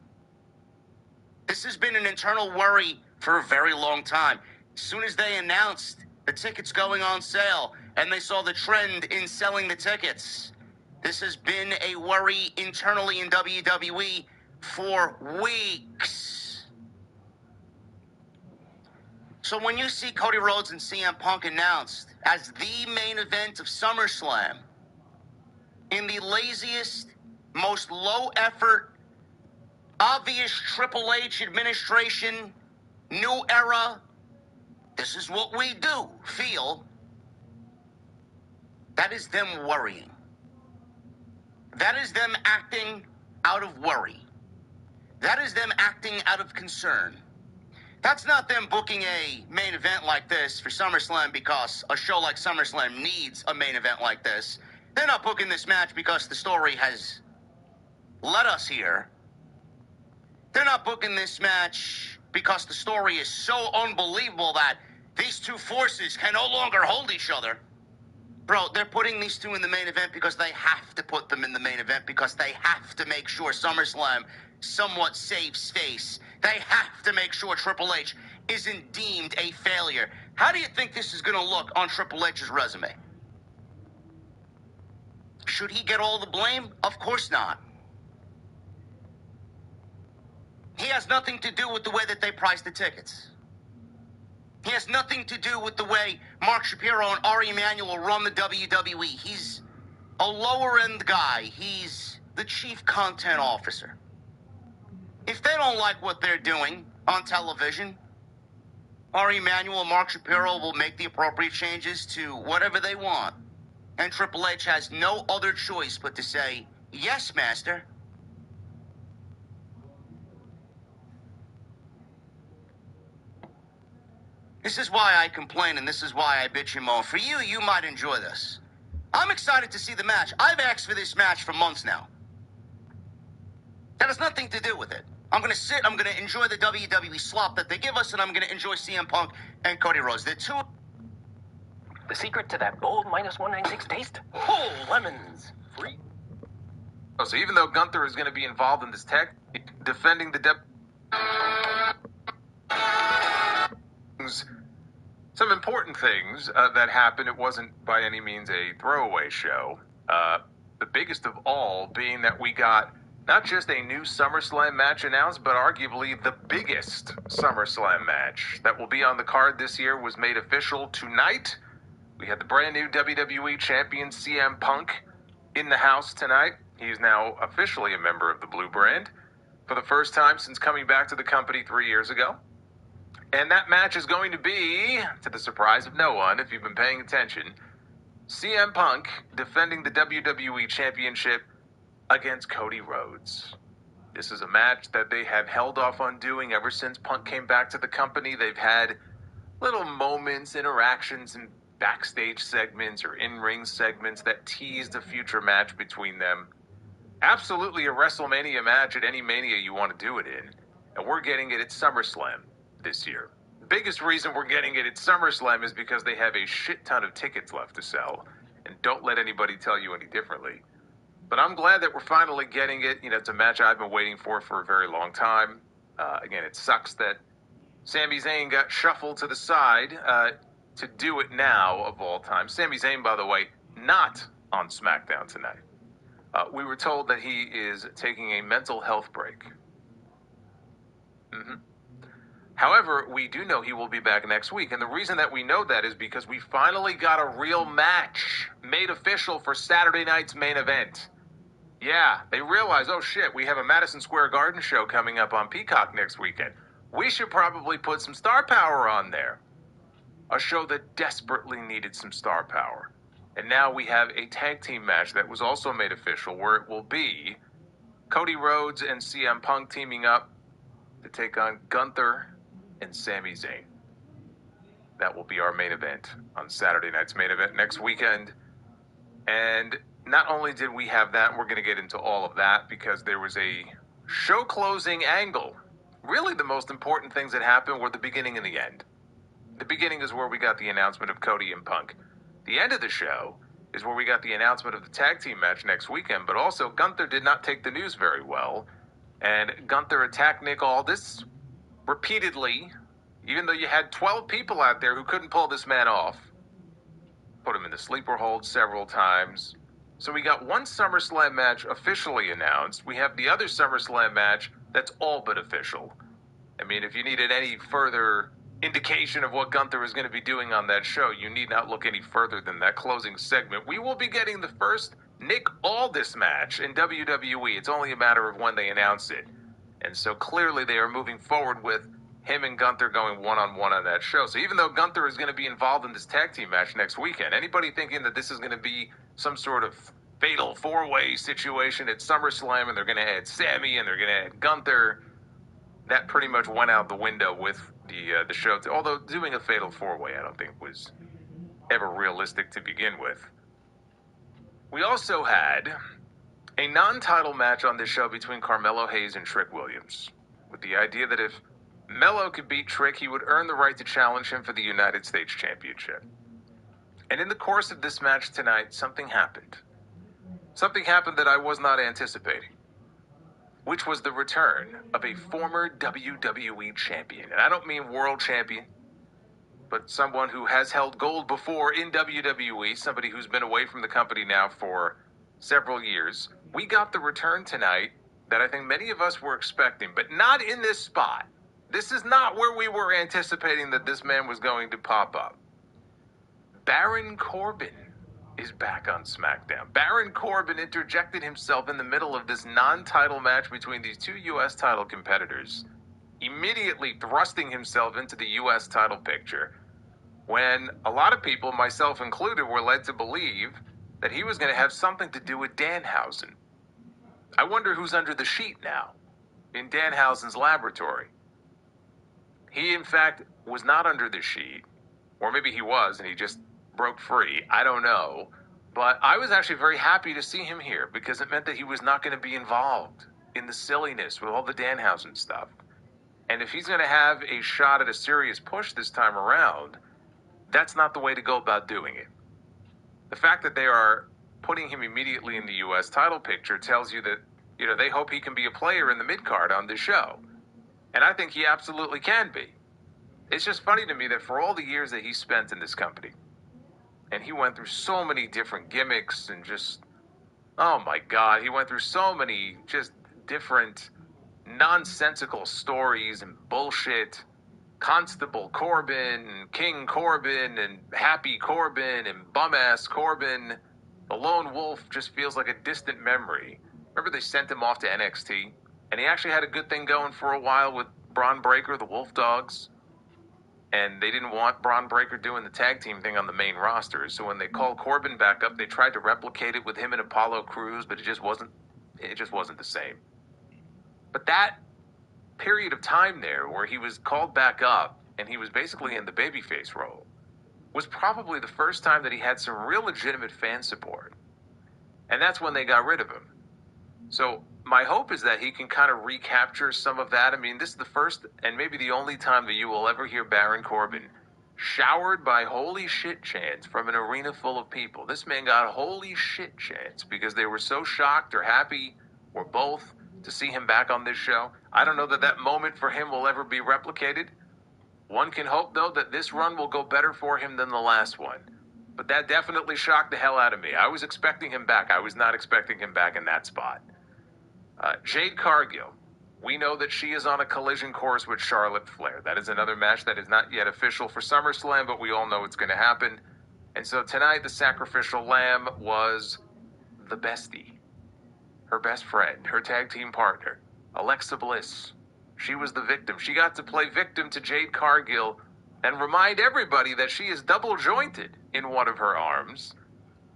This has been an internal worry for a very long time. As soon as they announced the tickets going on sale and they saw the trend in selling the tickets, this has been a worry internally in WWE for weeks. So when you see Cody Rhodes and CM Punk announced as the main event of SummerSlam in the laziest, most low-effort, obvious Triple H administration, new era, this is what we do, feel, that is them worrying. That is them acting out of worry. That is them acting out of concern. That's not them booking a main event like this for SummerSlam because a show like SummerSlam needs a main event like this. They're not booking this match because the story has led us here. They're not booking this match because the story is so unbelievable that these two forces can no longer hold each other. Bro, they're putting these two in the main event because they have to put them in the main event because they have to make sure SummerSlam somewhat saves face. They have to make sure Triple H isn't deemed a failure. How do you think this is going to look on Triple H's resume? Should he get all the blame? Of course not. He has nothing to do with the way that they price the tickets. He has nothing to do with the way Mark Shapiro and Ari Emanuel run the WWE. He's a lower-end guy. He's the chief content officer. If they don't like what they're doing on television, Ari Emanuel and Mark Shapiro will make the appropriate changes to whatever they want. And Triple H has no other choice but to say, yes, master. This is why I complain, and this is why I bitch and moan. For you, you might enjoy this. I'm excited to see the match. I've asked for this match for months now. That has nothing to do with it. I'm going to sit, I'm going to enjoy the WWE slop that they give us, and I'm going to enjoy CM Punk and Cody Rhodes. They're two... The secret to that bold -196 taste? Whole lemons. Free. So even though Gunther is going to be involved in this tag, defending the Some important things that happened. It wasn't by any means a throwaway show. The biggest of all being that we got not just a new SummerSlam match announced, but arguably the biggest SummerSlam match that will be on the card this year was made official tonight. We had the brand new WWE Champion CM Punk in the house tonight. He's now officially a member of the Blue Brand for the first time since coming back to the company 3 years ago. And that match is going to be, to the surprise of no one, if you've been paying attention, CM Punk defending the WWE Championship against Cody Rhodes. This is a match that they have held off on doing ever since Punk came back to the company. They've had little moments, interactions, and backstage segments or in-ring segments that teased a future match between them. Absolutely a WrestleMania match at any Mania you want to do it in. And we're getting it at SummerSlam this year. The biggest reason we're getting it at SummerSlam is because they have a shit ton of tickets left to sell. And don't let anybody tell you any differently. But I'm glad that we're finally getting it. You know, it's a match I've been waiting for a very long time. Again, it sucks that Sami Zayn got shuffled to the side to do it now, of all time. Sami Zayn, by the way, not on Smackdown tonight. We were told that he is taking a mental health break. However, we do know he will be back next week. And the reason that we know that is because we finally got a real match made official for Saturday night's main event. Yeah, they realized, oh shit, we have a Madison Square Garden show coming up on Peacock next weekend. We should probably put some star power on there. A show that desperately needed some star power. And now we have a tag team match that was also made official where it will be Cody Rhodes and CM Punk teaming up to take on Gunther and Sami Zayn. That will be our main event on Saturday night's main event next weekend. And not only did we have that, we're going to get into all of that because there was a show closing angle. Really the most important things that happened were the beginning and the end. The beginning is where we got the announcement of Cody and Punk. The end of the show is where we got the announcement of the tag team match next weekend, but also Gunther did not take the news very well. And Gunther attacked Nick Aldis repeatedly, even though you had 12 people out there who couldn't pull this man off. Put him in the sleeper hold several times. So we got one SummerSlam match officially announced. We have the other SummerSlam match that's all but official. I mean, if you needed any further indication of what Gunther is going to be doing on that show, you need not look any further than that closing segment. We will be getting the first Nick Aldis match in WWE. It's only a matter of when they announce it. And so clearly they are moving forward with him and Gunther going one-on-one on that show. So even though Gunther is going to be involved in this tag team match next weekend, anybody thinking that this is going to be some sort of fatal four-way situation at SummerSlam and they're going to add Sammy and they're going to add Gunther, that pretty much went out the window with the show. Although doing a fatal four-way I don't think was ever realistic to begin with. We also had a non-title match on this show between Carmelo Hayes and Trick Williams, with the idea that if Melo could beat Trick, he would earn the right to challenge him for the United States Championship. And in the course of this match tonight, something happened. Something happened that I was not anticipating, which was the return of a former WWE champion. And I don't mean world champion, but someone who has held gold before in WWE, somebody who's been away from the company now for several years. We got the return tonight that I think many of us were expecting, but not in this spot. This is not where we were anticipating that this man was going to pop up. Baron Corbin is back on SmackDown. Baron Corbin interjected himself in the middle of this non-title match between these two U.S. title competitors, immediately thrusting himself into the U.S. title picture, when a lot of people, myself included, were led to believe that he was going to have something to do with Danhausen. I wonder who's under the sheet now in Danhausen's laboratory. He, in fact, was not under the sheet, or maybe he was and he just broke free. I don't know. But I was actually very happy to see him here because it meant that he was not going to be involved in the silliness with all the Danhausen stuff. And if he's going to have a shot at a serious push this time around, that's not the way to go about doing it. The fact that they are putting him immediately in the U.S. title picture tells you that, they hope he can be a player in the mid-card on this show. And I think he absolutely can be. It's just funny to me that for all the years that he spent in this company, and he went through so many different gimmicks and just, oh my God, he went through so many just different nonsensical stories and bullshit. Constable Corbin, and King Corbin, and Happy Corbin, and Bum-Ass Corbin. The Lone Wolf just feels like a distant memory. Remember they sent him off to NXT? And he actually had a good thing going for a while with Braun Breaker, the Wolf Dogs. And they didn't want Braun Breaker doing the tag team thing on the main roster. So when they called Corbin back up, they tried to replicate it with him and Apollo Crews, but it just wasn't the same. But that period of time there where he was called back up and he was basically in the babyface role was probably the first time that he had some real legitimate fan support. And that's when they got rid of him. So my hope is that he can kind of recapture some of that. I mean, this is the first and maybe the only time that you will ever hear Baron Corbin showered by holy shit chants from an arena full of people. This man got holy shit chants because they were so shocked or happy or both to see him back on this show. I don't know that that moment for him will ever be replicated. One can hope, though, that this run will go better for him than the last one. But that definitely shocked the hell out of me. I was expecting him back. I was not expecting him back in that spot. Jade Cargill. We know that she is on a collision course with Charlotte Flair. That is another match that is not yet official for SummerSlam, but we all know it's going to happen. And so tonight, the sacrificial lamb was the bestie. Her best friend, her tag team partner, Alexa Bliss. She was the victim. She got to play victim to Jade Cargill and remind everybody that she is double jointed in one of her arms.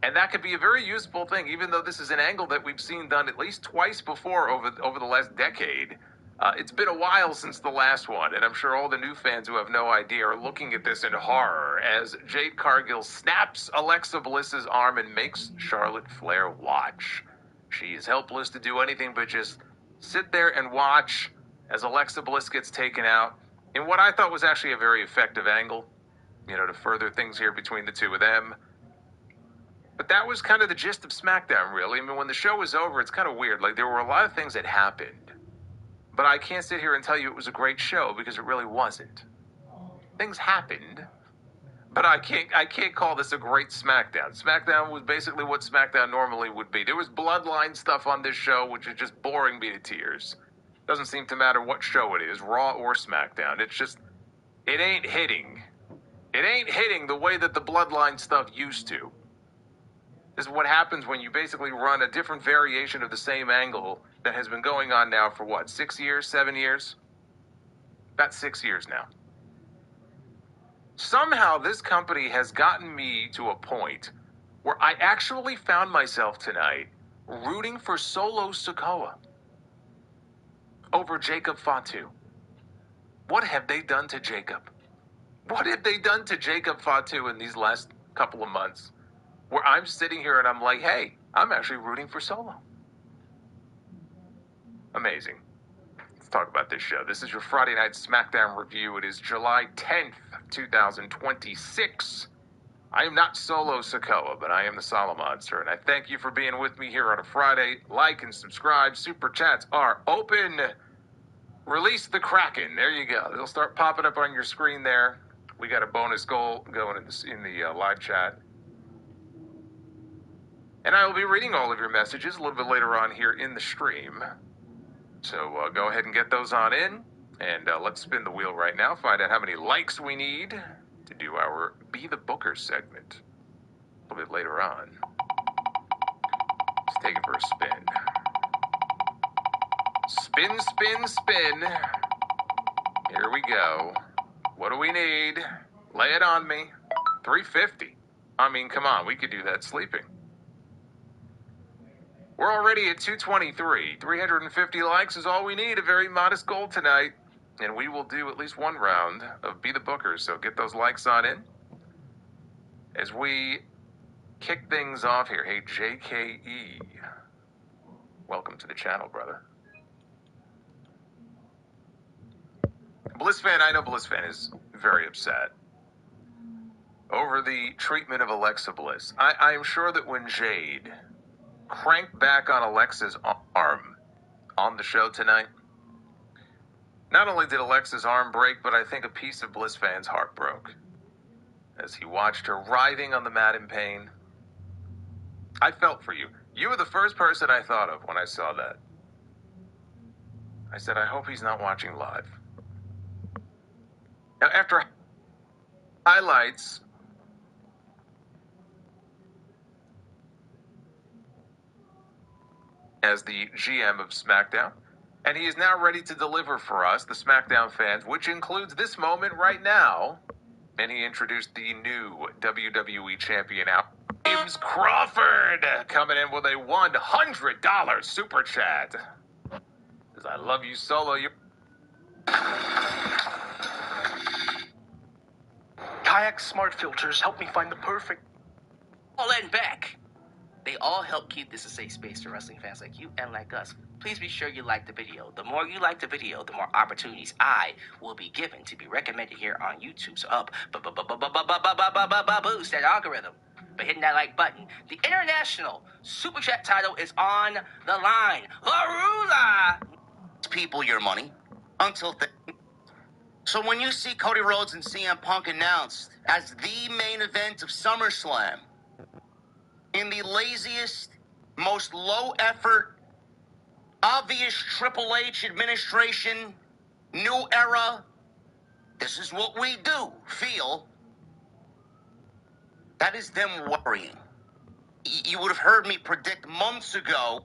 And that could be a very useful thing, even though this is an angle that we've seen done at least twice before over the last decade. It's been a while since the last one, and I'm sure all the new fans who have no idea are looking at this in horror as Jade Cargill snaps Alexa Bliss's arm and makes Charlotte Flair watch. She is helpless to do anything but just sit there and watch as Alexa Bliss gets taken out in what I thought was actually a very effective angle, to further things here between the two of them. But that was kind of the gist of SmackDown, really. I mean, when the show was over, it's kind of weird. Like, there were a lot of things that happened. But I can't sit here and tell you it was a great show because it really wasn't. Things happened. But I can't call this a great SmackDown. SmackDown was basically what SmackDown normally would be. There was bloodline stuff on this show, which is just boring me to tears. Doesn't seem to matter what show it is, Raw or SmackDown. It's just, it ain't hitting. It ain't hitting the way that the bloodline stuff used to. This is what happens when you basically run a different variation of the same angle that has been going on now for what, 6 years, 7 years? About 6 years now. Somehow this company has gotten me to a point where I actually found myself tonight rooting for Solo Sikoa over Jacob Fatu. What have they done to Jacob? What have they done to Jacob Fatu in these last couple of months? Where I'm sitting here and I'm like, hey, I'm actually rooting for Solo. Amazing. Let's talk about this show. This is your Friday Night SmackDown review. It is July 10th, 2026. I am not Solo Sikoa, but I am the Solomon, and I thank you for being with me here on a Friday. Like and subscribe. Super chats are open. Release the Kraken. There you go. They'll start popping up on your screen there. We got a bonus goal going in the live chat. And I will be reading all of your messages a little bit later on here in the stream. So go ahead and get those on in. And let's spin the wheel right now. Find out how many likes we need to do our Be the Booker segment a little bit later on. Let's take it for a spin. Spin, spin, spin. Here we go. What do we need? Lay it on me. 350. I mean, come on. We could do that sleeping. We're already at 223. 350 likes is all we need. A very modest goal tonight. And we will do at least one round of Be the Booker. So get those likes on in. As we kick things off here. Hey, JKE. Welcome to the channel, brother. Bliss fan, I know Bliss fan is very upset over the treatment of Alexa Bliss. I am sure that when Jade cranked back on Alexa's arm on the show tonight, Not only did Alexa's arm break, but I think a piece of Bliss fan's heart broke as he watched her writhing on the mat in pain. I felt for you. You were the first person I thought of when I saw that. I said, I hope he's not watching live. Now, after highlights, as the GM of Smackdown, and he is now ready to deliver for us, the Smackdown fans, which includes this moment right now. And he introduced the new WWE champion out, James Crawford, coming in with a $100 super chat. Says, I love you, Solo. Kayak smart filters help me find the perfect. All and back. They all help keep this a safe space for wrestling fans like you and like us. Please be sure you like the video. The more you like the video, the more opportunities I will be given to be recommended here on YouTube. So up, boost that algorithm by hitting that like button. The international super chat title is on the line. Larula! People your money until so when you see Cody Rhodes and CM Punk announced as the main event of SummerSlam, in the laziest, most low-effort, obvious Triple H administration, new era, this is what we do, feel, that is them worrying. You would have heard me predict months ago,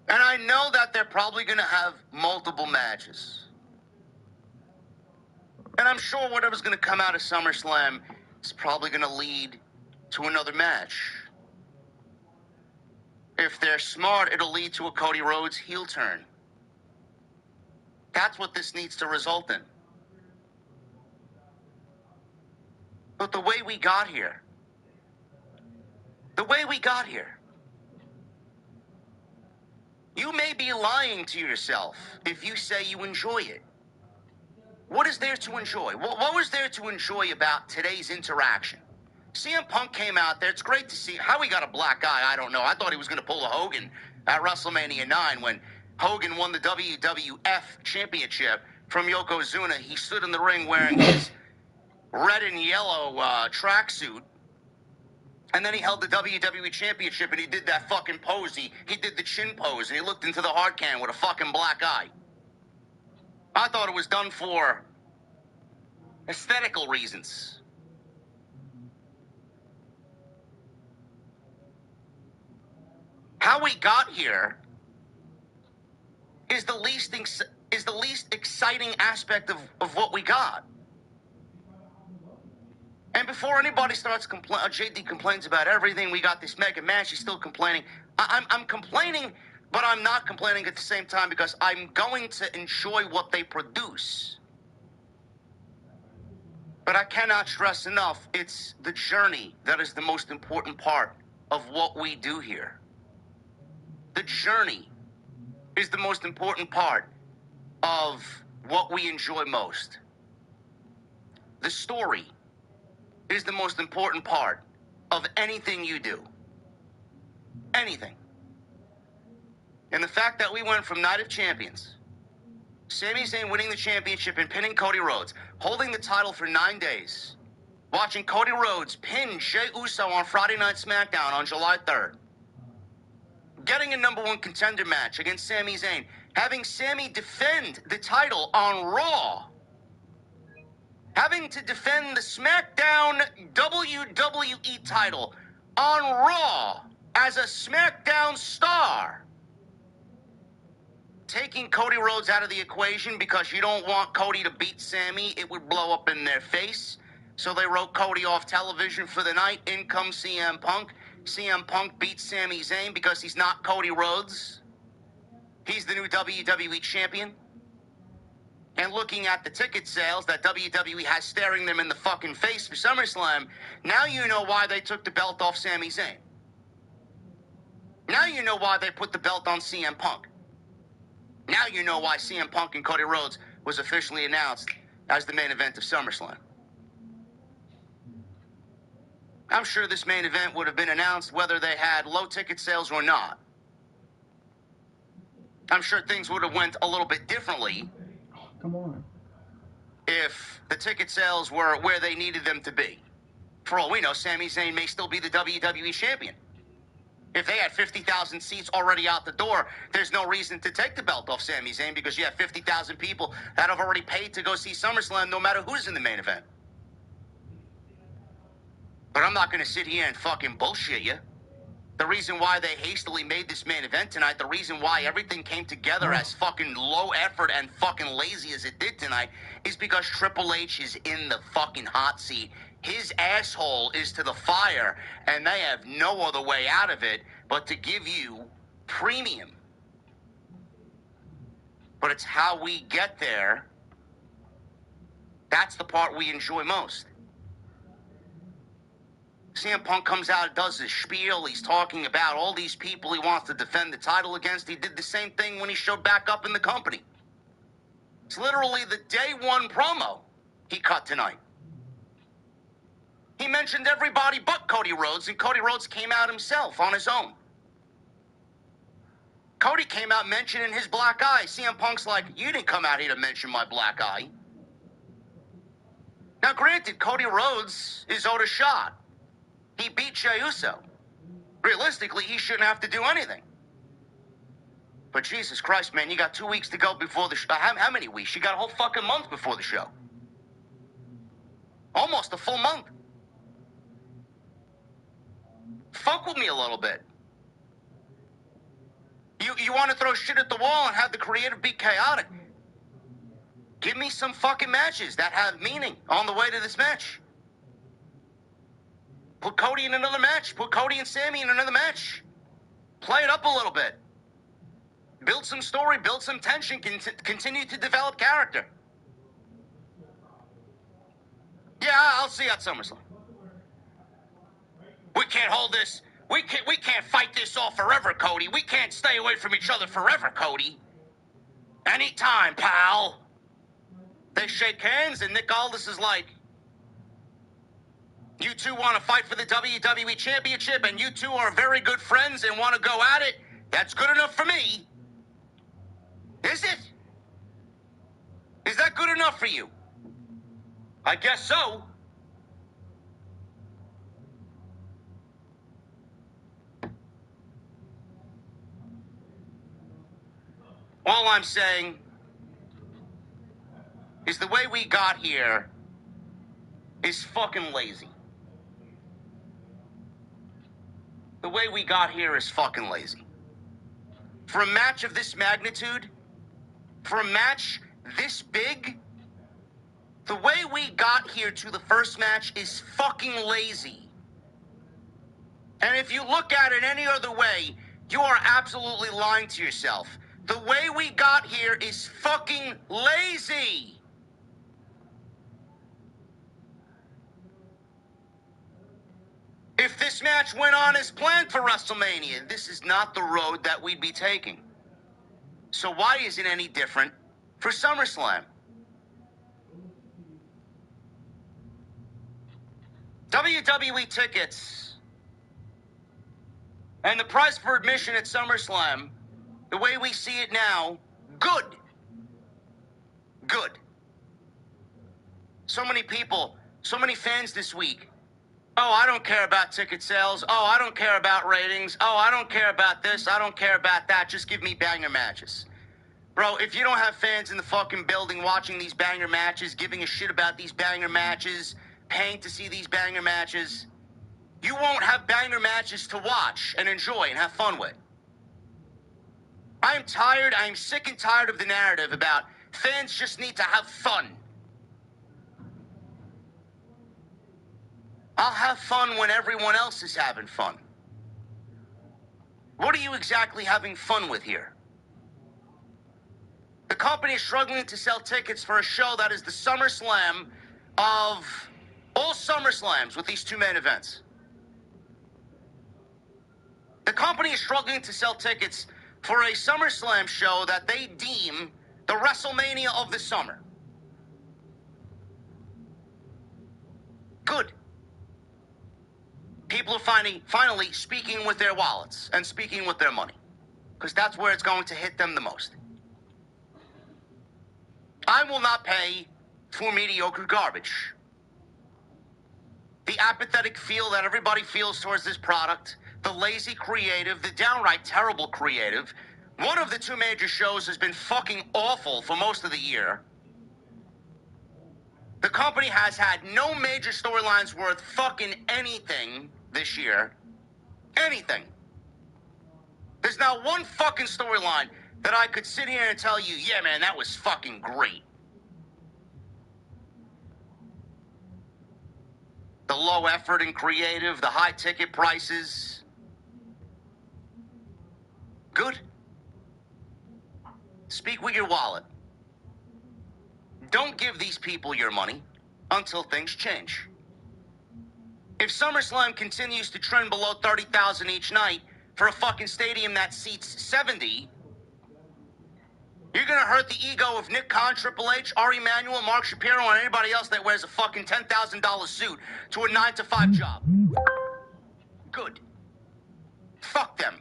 and I know that they're probably going to have multiple matches. And I'm sure whatever's going to come out of SummerSlam is probably going to lead to another match. If they're smart, it'll lead to a Cody Rhodes heel turn. That's what this needs to result in. But the way we got here, you may be lying to yourself if you say you enjoy it. What is there to enjoy? What was there to enjoy about today's interaction? CM Punk came out there. It's great to see. How he got a black eye, I don't know. I thought he was going to pull a Hogan at WrestleMania 9 when Hogan won the WWF Championship from Yokozuna. He stood in the ring wearing his red and yellow tracksuit. And then he held the WWE Championship and he did that fucking pose. He did the chin pose and he looked into the hard can with a fucking black eye. I thought it was done for aesthetical reasons. How we got here is the least exciting aspect of what we got. And before anybody starts JD complains about everything. We got this mega match. He's still complaining. I'm complaining, but I'm not complaining at the same time because I'm going to enjoy what they produce. But I cannot stress enough, it's the journey that is the most important part of what we do here. The journey is the most important part of what we enjoy most. The story is the most important part of anything you do. Anything. And the fact that we went from Night of Champions, Sami Zayn winning the championship and pinning Cody Rhodes, holding the title for 9 days, watching Cody Rhodes pin Jey Uso on Friday Night SmackDown on July 3rd, getting a number one contender match against Sami Zayn, having Sami defend the title on Raw, having to defend the SmackDown WWE title on Raw as a SmackDown star, taking Cody Rhodes out of the equation because you don't want Cody to beat Sami, it would blow up in their face, so they wrote Cody off television for the night. In comes CM Punk. CM Punk beats Sami Zayn because he's not Cody Rhodes. He's the new WWE champion. And looking at the ticket sales that WWE has staring them in the fucking face for SummerSlam, now you know why they took the belt off Sami Zayn. Now you know why they put the belt on CM Punk. Now you know why CM Punk and Cody Rhodes was officially announced as the main event of SummerSlam. I'm sure this main event would have been announced whether they had low ticket sales or not. I'm sure things would have went a little bit differently if the ticket sales were where they needed them to be. For all we know, Sami Zayn may still be the WWE champion. If they had 50,000 seats already out the door, there's no reason to take the belt off Sami Zayn because you have 50,000 people that have already paid to go see SummerSlam no matter who's in the main event. But I'm not going to sit here and fucking bullshit you. The reason why they hastily made this main event tonight, the reason why everything came together as fucking low effort and fucking lazy as it did tonight, is because Triple H is in the fucking hot seat. His asshole is to the fire, and they have no other way out of it but to give you premium. But it's how we get there. That's the part we enjoy most. CM Punk comes out and does his spiel. He's talking about all these people he wants to defend the title against. He did the same thing when he showed back up in the company. It's literally the day one promo he cut tonight. He mentioned everybody but Cody Rhodes, and Cody Rhodes came out himself on his own. Cody came out mentioning his black eye. CM Punk's like, you didn't come out here to mention my black eye. Now, granted, Cody Rhodes is owed a shot. He beat Jey Uso. Realistically, he shouldn't have to do anything. But Jesus Christ, man, you got 2 weeks to go before the show. How many weeks? You got a whole fucking month before the show. Almost a full month. Fuck with me a little bit. You want to throw shit at the wall and have the creative be chaotic. Give me some fucking matches that have meaning on the way to this match. Put Cody in another match. Put Cody and Sami in another match. Play it up a little bit. Build some story. Build some tension. Continue to develop character. Yeah, I'll see you at SummerSlam. We can't hold this. We can't fight this off forever, Cody. We can't stay away from each other forever, Cody. Anytime, pal. They shake hands, and Nick Aldis is like, you two want to fight for the WWE Championship, and you two are very good friends and want to go at it? That's good enough for me. Is it? Is that good enough for you? I guess so. All I'm saying is the way we got here is fucking lazy. The way we got here is fucking lazy. For a match of this magnitude, for a match this big, the way we got here to the first match is fucking lazy. And if you look at it any other way, you are absolutely lying to yourself. The way we got here is fucking lazy. If this match went on as planned for WrestleMania, this is not the road that we'd be taking. So why is it any different for SummerSlam? WWE tickets and the price for admission at SummerSlam, the way we see it now, good. Good. So many people, so many fans this week. Oh, I don't care about ticket sales. Oh, I don't care about ratings. Oh, I don't care about this. I don't care about that. Just give me banger matches. Bro, if you don't have fans in the fucking building watching these banger matches, giving a shit about these banger matches, paying to see these banger matches, you won't have banger matches to watch and enjoy and have fun with. I am sick and tired of the narrative about fans just need to have fun. I'll have fun when everyone else is having fun. What are you exactly having fun with here? The company is struggling to sell tickets for a show that is the SummerSlam of all SummerSlams with these two main events. The company is struggling to sell tickets for a SummerSlam show that they deem the WrestleMania of the summer. Good. People are finally speaking with their wallets and speaking with their money, because that's where it's going to hit them the most. I will not pay for mediocre garbage. The apathetic feel that everybody feels towards this product, the lazy creative, the downright terrible creative. One of the two major shows has been fucking awful for most of the year. The company has had no major storylines worth fucking anything this year. Anything. There's not one fucking storyline that I could sit here and tell you, yeah, man, that was fucking great. The low effort and creative, the high ticket prices. Good. Speak with your wallet. Don't give these people your money until things change. If SummerSlam continues to trend below 30,000 each night for a fucking stadium that seats 70, you're gonna hurt the ego of Nick Khan, Triple H, Ari Emanuel, Mark Shapiro, and anybody else that wears a fucking $10,000 suit to a 9-to-5 job. Good. Fuck them.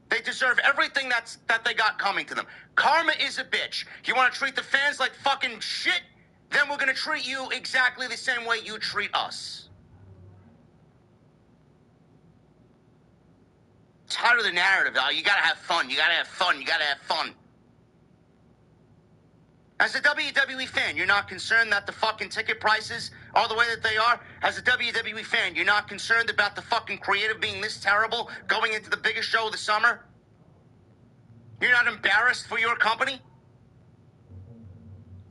They deserve everything that they got coming to them. Karma is a bitch. You want to treat the fans like fucking shit? Then we're going to treat you exactly the same way you treat us. Tired of the narrative, though. You got to have fun. You got to have fun. You got to have fun. As a WWE fan, you're not concerned that the fucking ticket prices are the way that they are? As a WWE fan, you're not concerned about the fucking creative being this terrible going into the biggest show of the summer? You're not embarrassed for your company?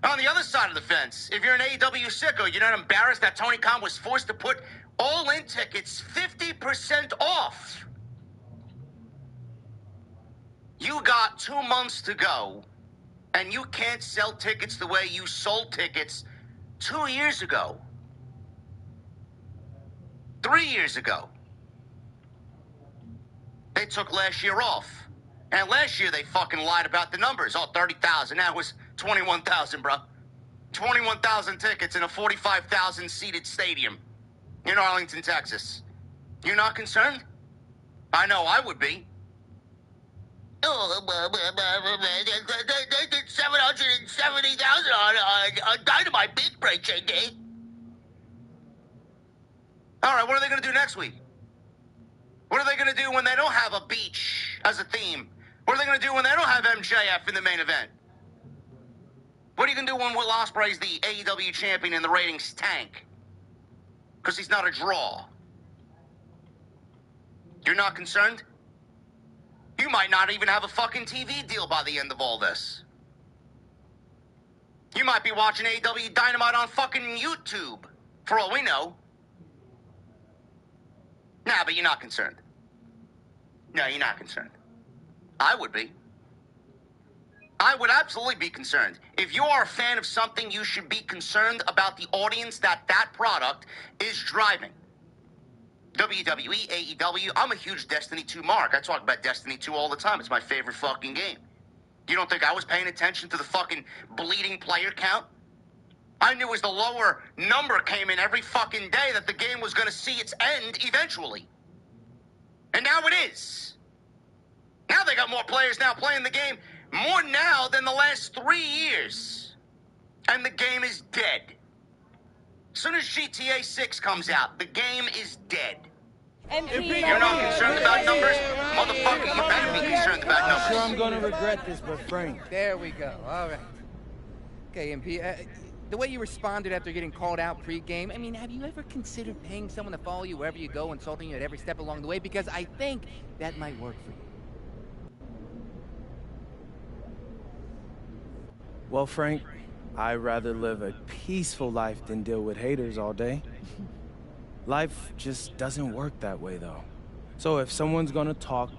On the other side of the fence, if you're an AEW sicko, you're not embarrassed that Tony Khan was forced to put all-in tickets 50% off. You got 2 months to go. And you can't sell tickets the way you sold tickets 2 years ago. 3 years ago. They took last year off. And last year they fucking lied about the numbers. Oh, 30,000. That was 21,000, bro. 21,000 tickets in a 45,000 seated stadium in Arlington, Texas. You're not concerned? I know I would be. They did 770,000 on Dynamite Big Break, JD. All right, what are they going to do next week? What are they going to do when they don't have a beach as a theme? What are they going to do when they don't have MJF in the main event? What are you going to do when Will Ospreay's the AEW champion and the ratings tank? Because he's not a draw. You're not concerned? You might not even have a fucking TV deal by the end of all this. You might be watching AEW Dynamite on fucking YouTube, for all we know. Nah, but you're not concerned. No, you're not concerned. I would be. I would absolutely be concerned. If you are a fan of something, you should be concerned about the audience that product is driving. WWE, AEW, I'm a huge Destiny 2 mark. I talk about Destiny 2 all the time. It's my favorite fucking game. You don't think I was paying attention to the fucking bleeding player count? I knew as the lower number came in every fucking day that the game was going to see its end eventually. And now it is. Now they got more players now playing the game, more now than the last 3 years. And the game is dead. As soon as GTA 6 comes out, the game is dead. You're not concerned about numbers? Motherfucker, you better be concerned about numbers. I'm sure I'm going to regret this, but Frank. There we go. All right. Okay, MP, the way you responded after getting called out pre-game, I mean, have you ever considered paying someone to follow you wherever you go, insulting you at every step along the way? Because I think that might work for you. Well, Frank, I'd rather live a peaceful life than deal with haters all day. Life just doesn't work that way, though. So if someone's gonna talk,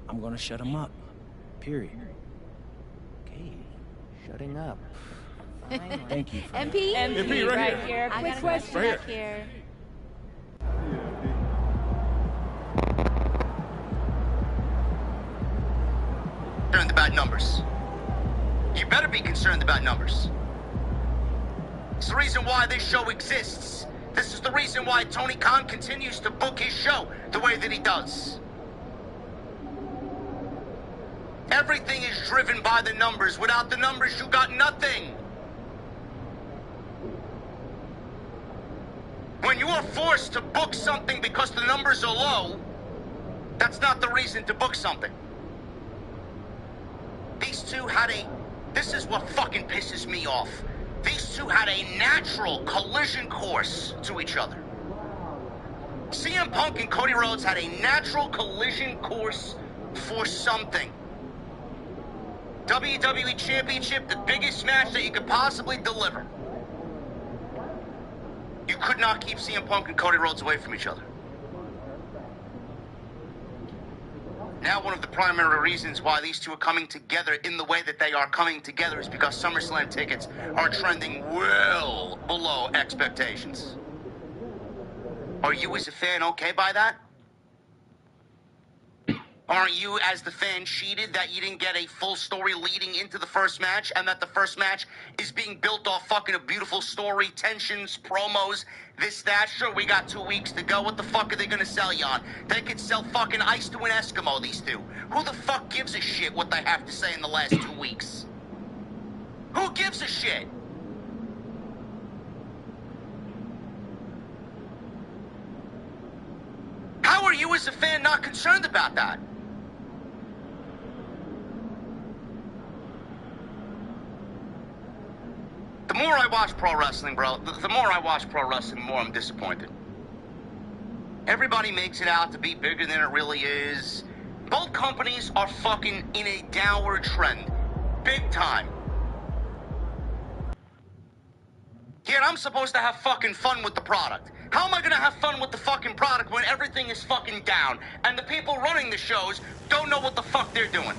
I'm gonna shut them up. Period. Okay, shutting up. Fine. Thank you. Frank. MP right here. I got a question back here. Concerned about numbers. You better be concerned about numbers. It's the reason why this show exists. This is the reason why Tony Khan continues to book his show the way that he does. Everything is driven by the numbers. Without the numbers, you got nothing. are forced to book something because the numbers are low, that's not the reason to book something. These two had this is what fucking pisses me off. These two had a natural collision course to each other. CM Punk and Cody Rhodes had a natural collision course for something. WWE Championship, the biggest match that you could possibly deliver. You could not keep CM Punk and Cody Rhodes away from each other. Now, one of the primary reasons why these two are coming together in the way that they are coming together is because SummerSlam tickets are trending well below expectations. Are you as a fan okay by that? Aren't you, as the fan, cheated that you didn't get a full story leading into the first match, and that the first match is being built off fucking a beautiful story, tensions, promos, this, that? Sure, we got 2 weeks to go. What the fuck are they gonna sell you on? They could sell fucking ice to an Eskimo, these two. Who the fuck gives a shit what they have to say in the last 2 weeks? Who gives a shit? How are you as a fan not concerned about that? The more I watch pro wrestling, bro, the more I watch pro wrestling, the more I'm disappointed. Everybody makes it out to be bigger than it really is. Both companies are fucking in a downward trend. Big time. Yet I'm supposed to have fucking fun with the product. How am I gonna have fun with the fucking product when everything is fucking down and the people running the shows don't know what the fuck they're doing?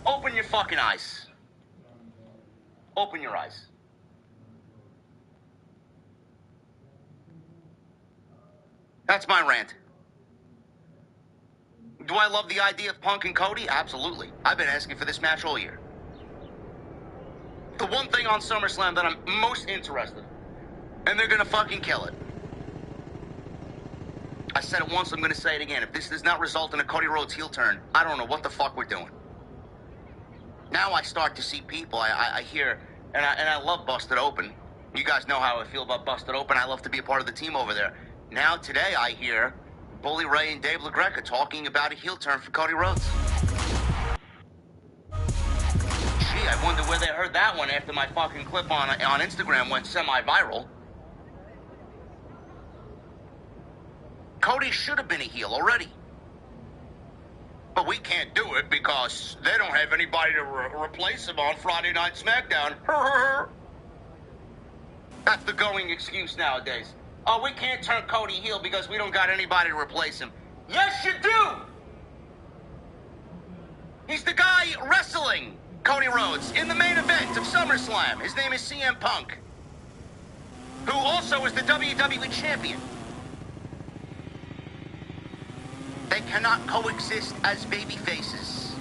Open your fucking eyes. Open your eyes. That's my rant. Do I love the idea of Punk and Cody? Absolutely. I've been asking for this match all year. The one thing on SummerSlam that I'm most interested in, and they're gonna fucking kill it. I said it once, I'm gonna say it again. If this does not result in a Cody Rhodes heel turn, I don't know what the fuck we're doing. Now I start to see people, I hear, and I love Busted Open. You guys know how I feel about Busted Open. I love to be a part of the team over there. Now today I hear Bully Ray and Dave LaGreca talking about a heel turn for Cody Rhodes. Gee, I wonder where they heard that one after my fucking clip on Instagram went semi-viral. Cody should have been a heel already. But we can't do it because they don't have anybody to replace him on Friday Night Smackdown. That's the going excuse nowadays. Oh, we can't turn Cody heel because we don't got anybody to replace him. Yes, you do! He's the guy wrestling Cody Rhodes in the main event of SummerSlam. His name is CM Punk, who also is the WWE Champion. They cannot coexist as baby faces.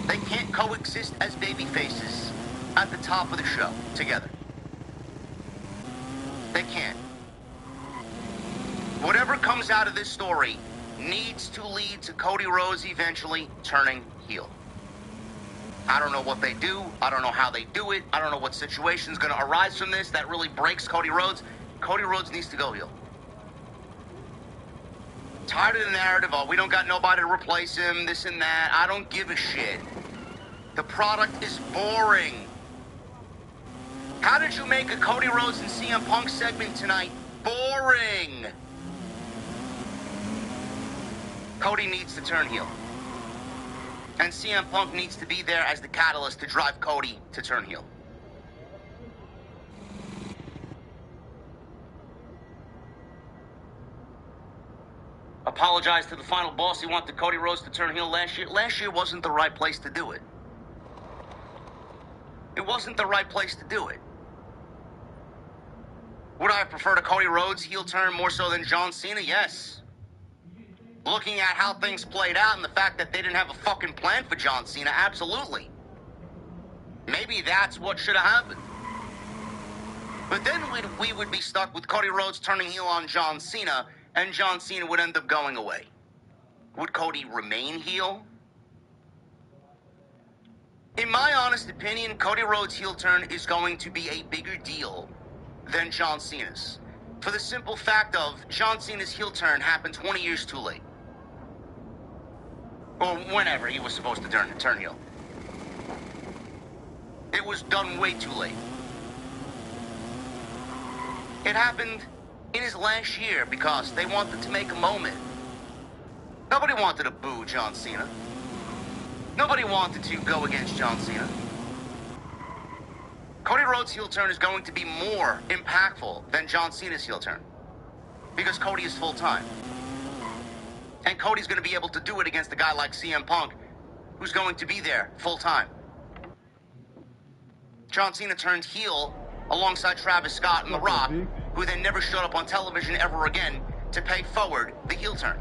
They can't coexist as baby faces at the top of the show together. They can't. Whatever comes out of this story needs to lead to Cody Rhodes eventually turning heel. I don't know what they do. I don't know how they do it. I don't know what situation's going to arise from this that really breaks Cody Rhodes. Cody Rhodes needs to go heel. Tired of the narrative, oh, we don't got nobody to replace him, this and that. I don't give a shit. The product is boring. How did you make a Cody Rhodes and CM Punk segment tonight boring? Cody needs to turn heel. And CM Punk needs to be there as the catalyst to drive Cody to turn heel. Apologize to the final boss. He wanted Cody Rhodes to turn heel last year. Last year wasn't the right place to do it. It wasn't the right place to do it. Would I have preferred a Cody Rhodes heel turn more so than John Cena? Yes. Looking at how things played out and the fact that they didn't have a fucking plan for John Cena, absolutely. Maybe that's what should have happened. But then we would be stuck with Cody Rhodes turning heel on John Cena, and John Cena would end up going away. Would Cody remain heel? In my honest opinion, Cody Rhodes' heel turn is going to be a bigger deal than John Cena's. For the simple fact of John Cena's heel turn happened 20 years too late. Or whenever he was supposed to turn heel. It was done way too late. It happened in his last year because they wanted to make a moment. Nobody wanted to boo John Cena. Nobody wanted to go against John Cena. Cody Rhodes' heel turn is going to be more impactful than John Cena's heel turn. Because Cody is full-time. And Cody's going to be able to do it against a guy like CM Punk, who's going to be there full-time. John Cena turned heel alongside Travis Scott and The Rock, who then never showed up on television ever again to pay forward the heel turn.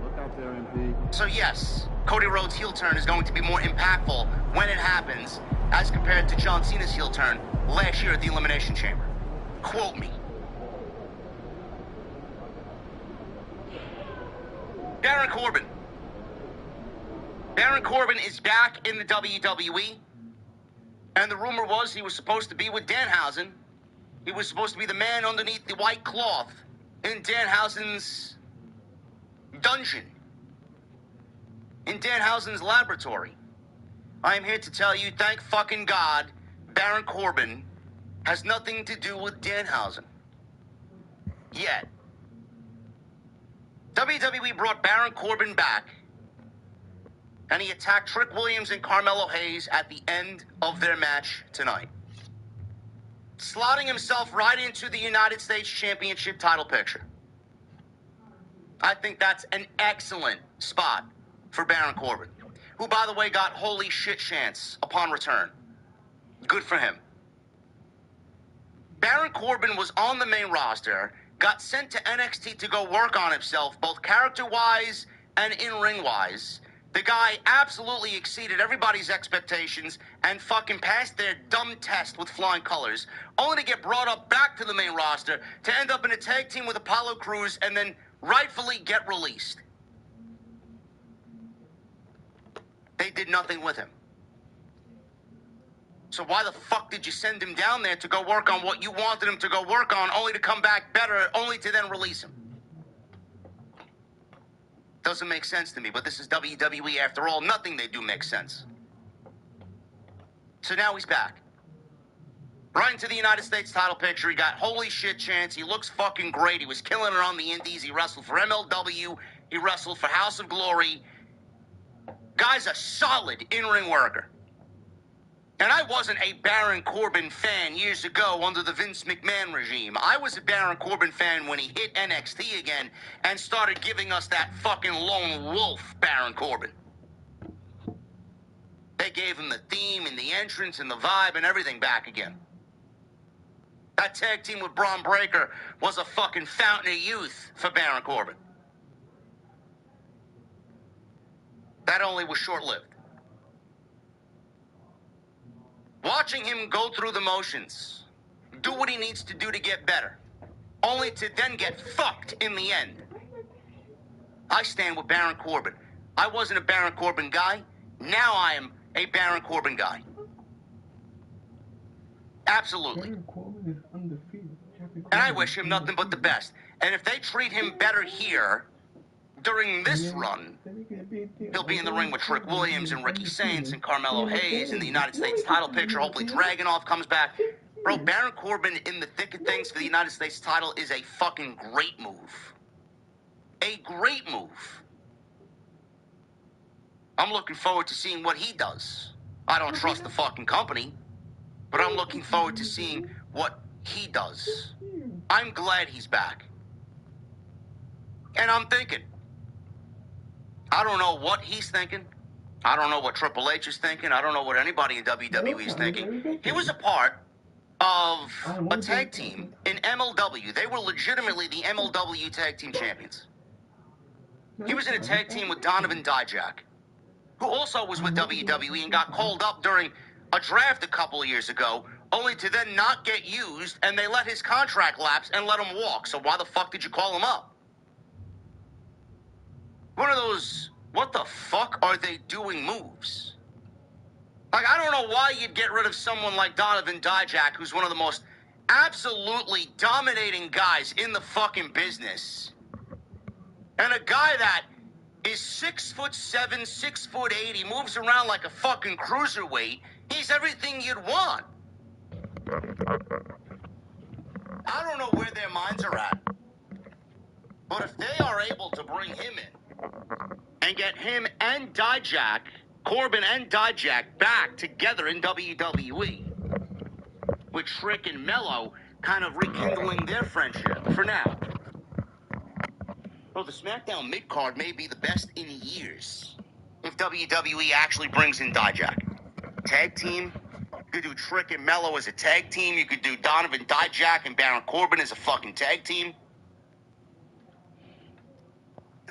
Look out there, MP. So yes, Cody Rhodes' heel turn is going to be more impactful when it happens as compared to John Cena's heel turn last year at the Elimination Chamber. Quote me. Baron Corbin. Baron Corbin is back in the WWE. And the rumor was he was supposed to be with Danhausen. He was supposed to be the man underneath the white cloth in Danhausen's dungeon. In Danhausen's laboratory. I am here to tell you, thank fucking God, Baron Corbin has nothing to do with Danhausen. Yet. WWE brought Baron Corbin back, and he attacked Trick Williams and Carmelo Hayes at the end of their match tonight, slotting himself right into the United States Championship title picture. I think that's an excellent spot for Baron Corbin, who, by the way, got holy shit chance upon return. Good for him. Baron Corbin was on the main roster, got sent to NXT to go work on himself, both character-wise and in-ring-wise. The guy absolutely exceeded everybody's expectations and fucking passed their dumb test with flying colors, only to get brought up back to the main roster to end up in a tag team with Apollo Crews and then rightfully get released. They did nothing with him. So why the fuck did you send him down there to go work on what you wanted him to go work on, only to come back better, only to then release him? Doesn't make sense to me, but this is WWE after all. Nothing they do makes sense. So now he's back. Right into the United States title picture. He got holy shit chance. He looks fucking great. He was killing it on the indies. He wrestled for MLW. He wrestled for House of Glory. Guy's a solid in-ring worker. And I wasn't a Baron Corbin fan years ago under the Vince McMahon regime. I was a Baron Corbin fan when he hit NXT again and started giving us that fucking lone wolf Baron Corbin. They gave him the theme and the entrance and the vibe and everything back again. That tag team with Braun Breaker was a fucking fountain of youth for Baron Corbin. That only was short-lived. Watching him go through the motions, do what he needs to do to get better, only to then get fucked in the end. I stand with Baron Corbin. I wasn't a Baron Corbin guy. Now I am a Baron Corbin guy. Absolutely. Baron Corbin is undefeated. And I wish him nothing but the best. And if they treat him better here during this run, he'll be in the ring with Trick Williams and Ricky Saints and Carmelo Hayes in the United States title picture. Hopefully Dragunov comes back. Bro, Baron Corbin in the thick of things for the United States title is a fucking great move. A great move. I'm looking forward to seeing what he does. I don't trust the fucking company, but I'm looking forward to seeing what he does. I'm glad he's back. And I'm thinking, I don't know what he's thinking. I don't know what Triple H is thinking. I don't know what anybody in WWE is thinking. He was a part of a tag team in MLW. They were legitimately the MLW tag team champions. He was in a tag team with Donovan Dijak, who also was with WWE and got called up during a draft a couple of years ago, only to then not get used, and they let his contract lapse and let him walk. So why the fuck did you call him up? One of those, what the fuck are they doing moves? Like, I don't know why you'd get rid of someone like Donovan Dijak, who's one of the most absolutely dominating guys in the fucking business. And a guy that is 6'7", 6'8", he moves around like a fucking cruiserweight. He's everything you'd want. I don't know where their minds are at. But if they are able to bring him in and get him and Dijak, Corbin and Dijak, back together in WWE, with Trick and Mello kind of rekindling their friendship for now. Well, the SmackDown mid-card may be the best in years if WWE actually brings in Dijak. Tag team, you could do Trick and Mello as a tag team. You could do Donovan Dijak and Baron Corbin as a fucking tag team.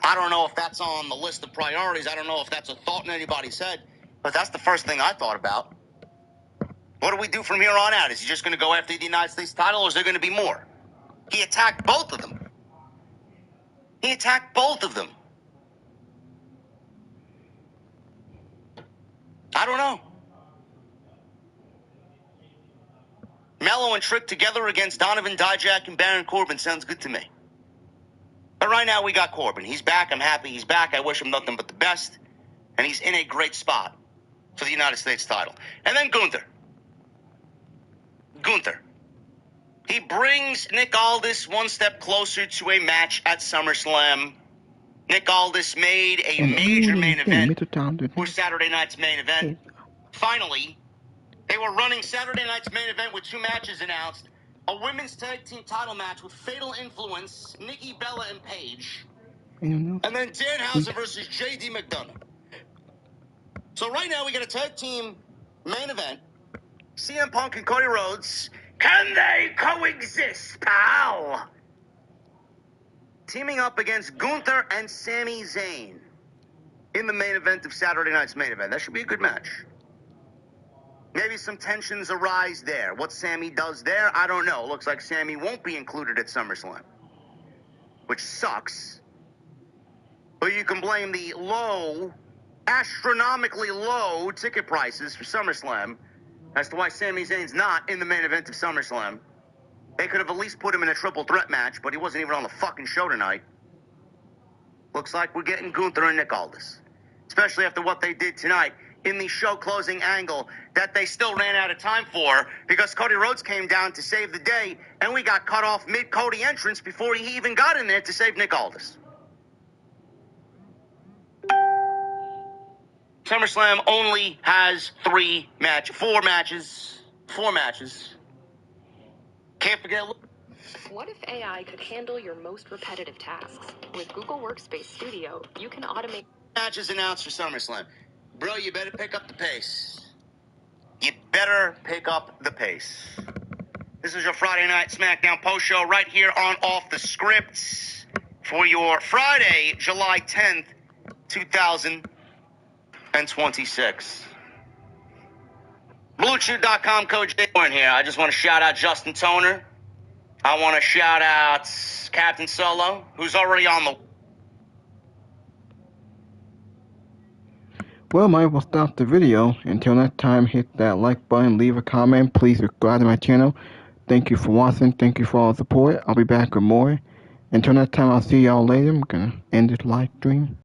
I don't know if that's on the list of priorities. I don't know if that's a thought in anybody's head, but that's the first thing I thought about. What do we do from here on out? Is he just going to go after the United States title, or is there going to be more? He attacked both of them. He attacked both of them. I don't know. Mello and Trick together against Donovan Dijak and Baron Corbin sounds good to me. But right now we got Corbin. He's back. I'm happy he's back. I wish him nothing but the best. And he's in a great spot for the United States title. And then Gunther. He brings Nick Aldis one step closer to a match at SummerSlam. Nick Aldis made a major main event for Saturday night's main event. Finally, they were running Saturday night's main event with 2 matches announced. A women's tag team title match with Fatal Influence, Nikki Bella and Paige. And then Danhausen versus J.D. McDonough. So right now we got a tag team main event. CM Punk and Cody Rhodes. Can they coexist, pal? Teaming up against Gunther and Sami Zayn in the main event of Saturday night's main event. That should be a good match. Maybe some tensions arise there. What Sami does there, I don't know. Looks like Sami won't be included at SummerSlam, which sucks. But you can blame the low, astronomically low ticket prices for SummerSlam as to why Sami Zayn's not in the main event of SummerSlam. They could have at least put him in a triple threat match, but he wasn't even on the fucking show tonight. Looks like we're getting Gunther and Nick Aldis, especially after what they did tonight in the show closing angle that they still ran out of time for because Cody Rhodes came down to save the day, and we got cut off mid-Cody entrance before he even got in there to save Nick Aldis. SummerSlam only has 4 matches. Can't forget. What if AI could handle your most repetitive tasks? With Google Workspace Studio, you can automate matches announced for SummerSlam. Bro, you better pick up the pace. You better pick up the pace. This is your Friday Night Smackdown post show right here on Off the Scripts for your Friday, July 10th, 2026. BlueChew.com, Coach Warren here. I just want to shout out Justin Toner. I want to shout out Captain Solo, who's already on the... Well, I will stop the video. Until that time, hit that like button, leave a comment. Please subscribe to my channel. Thank you for watching. Thank you for all the support. I'll be back with more. Until that time, I'll see y'all later. I'm going to end this live stream.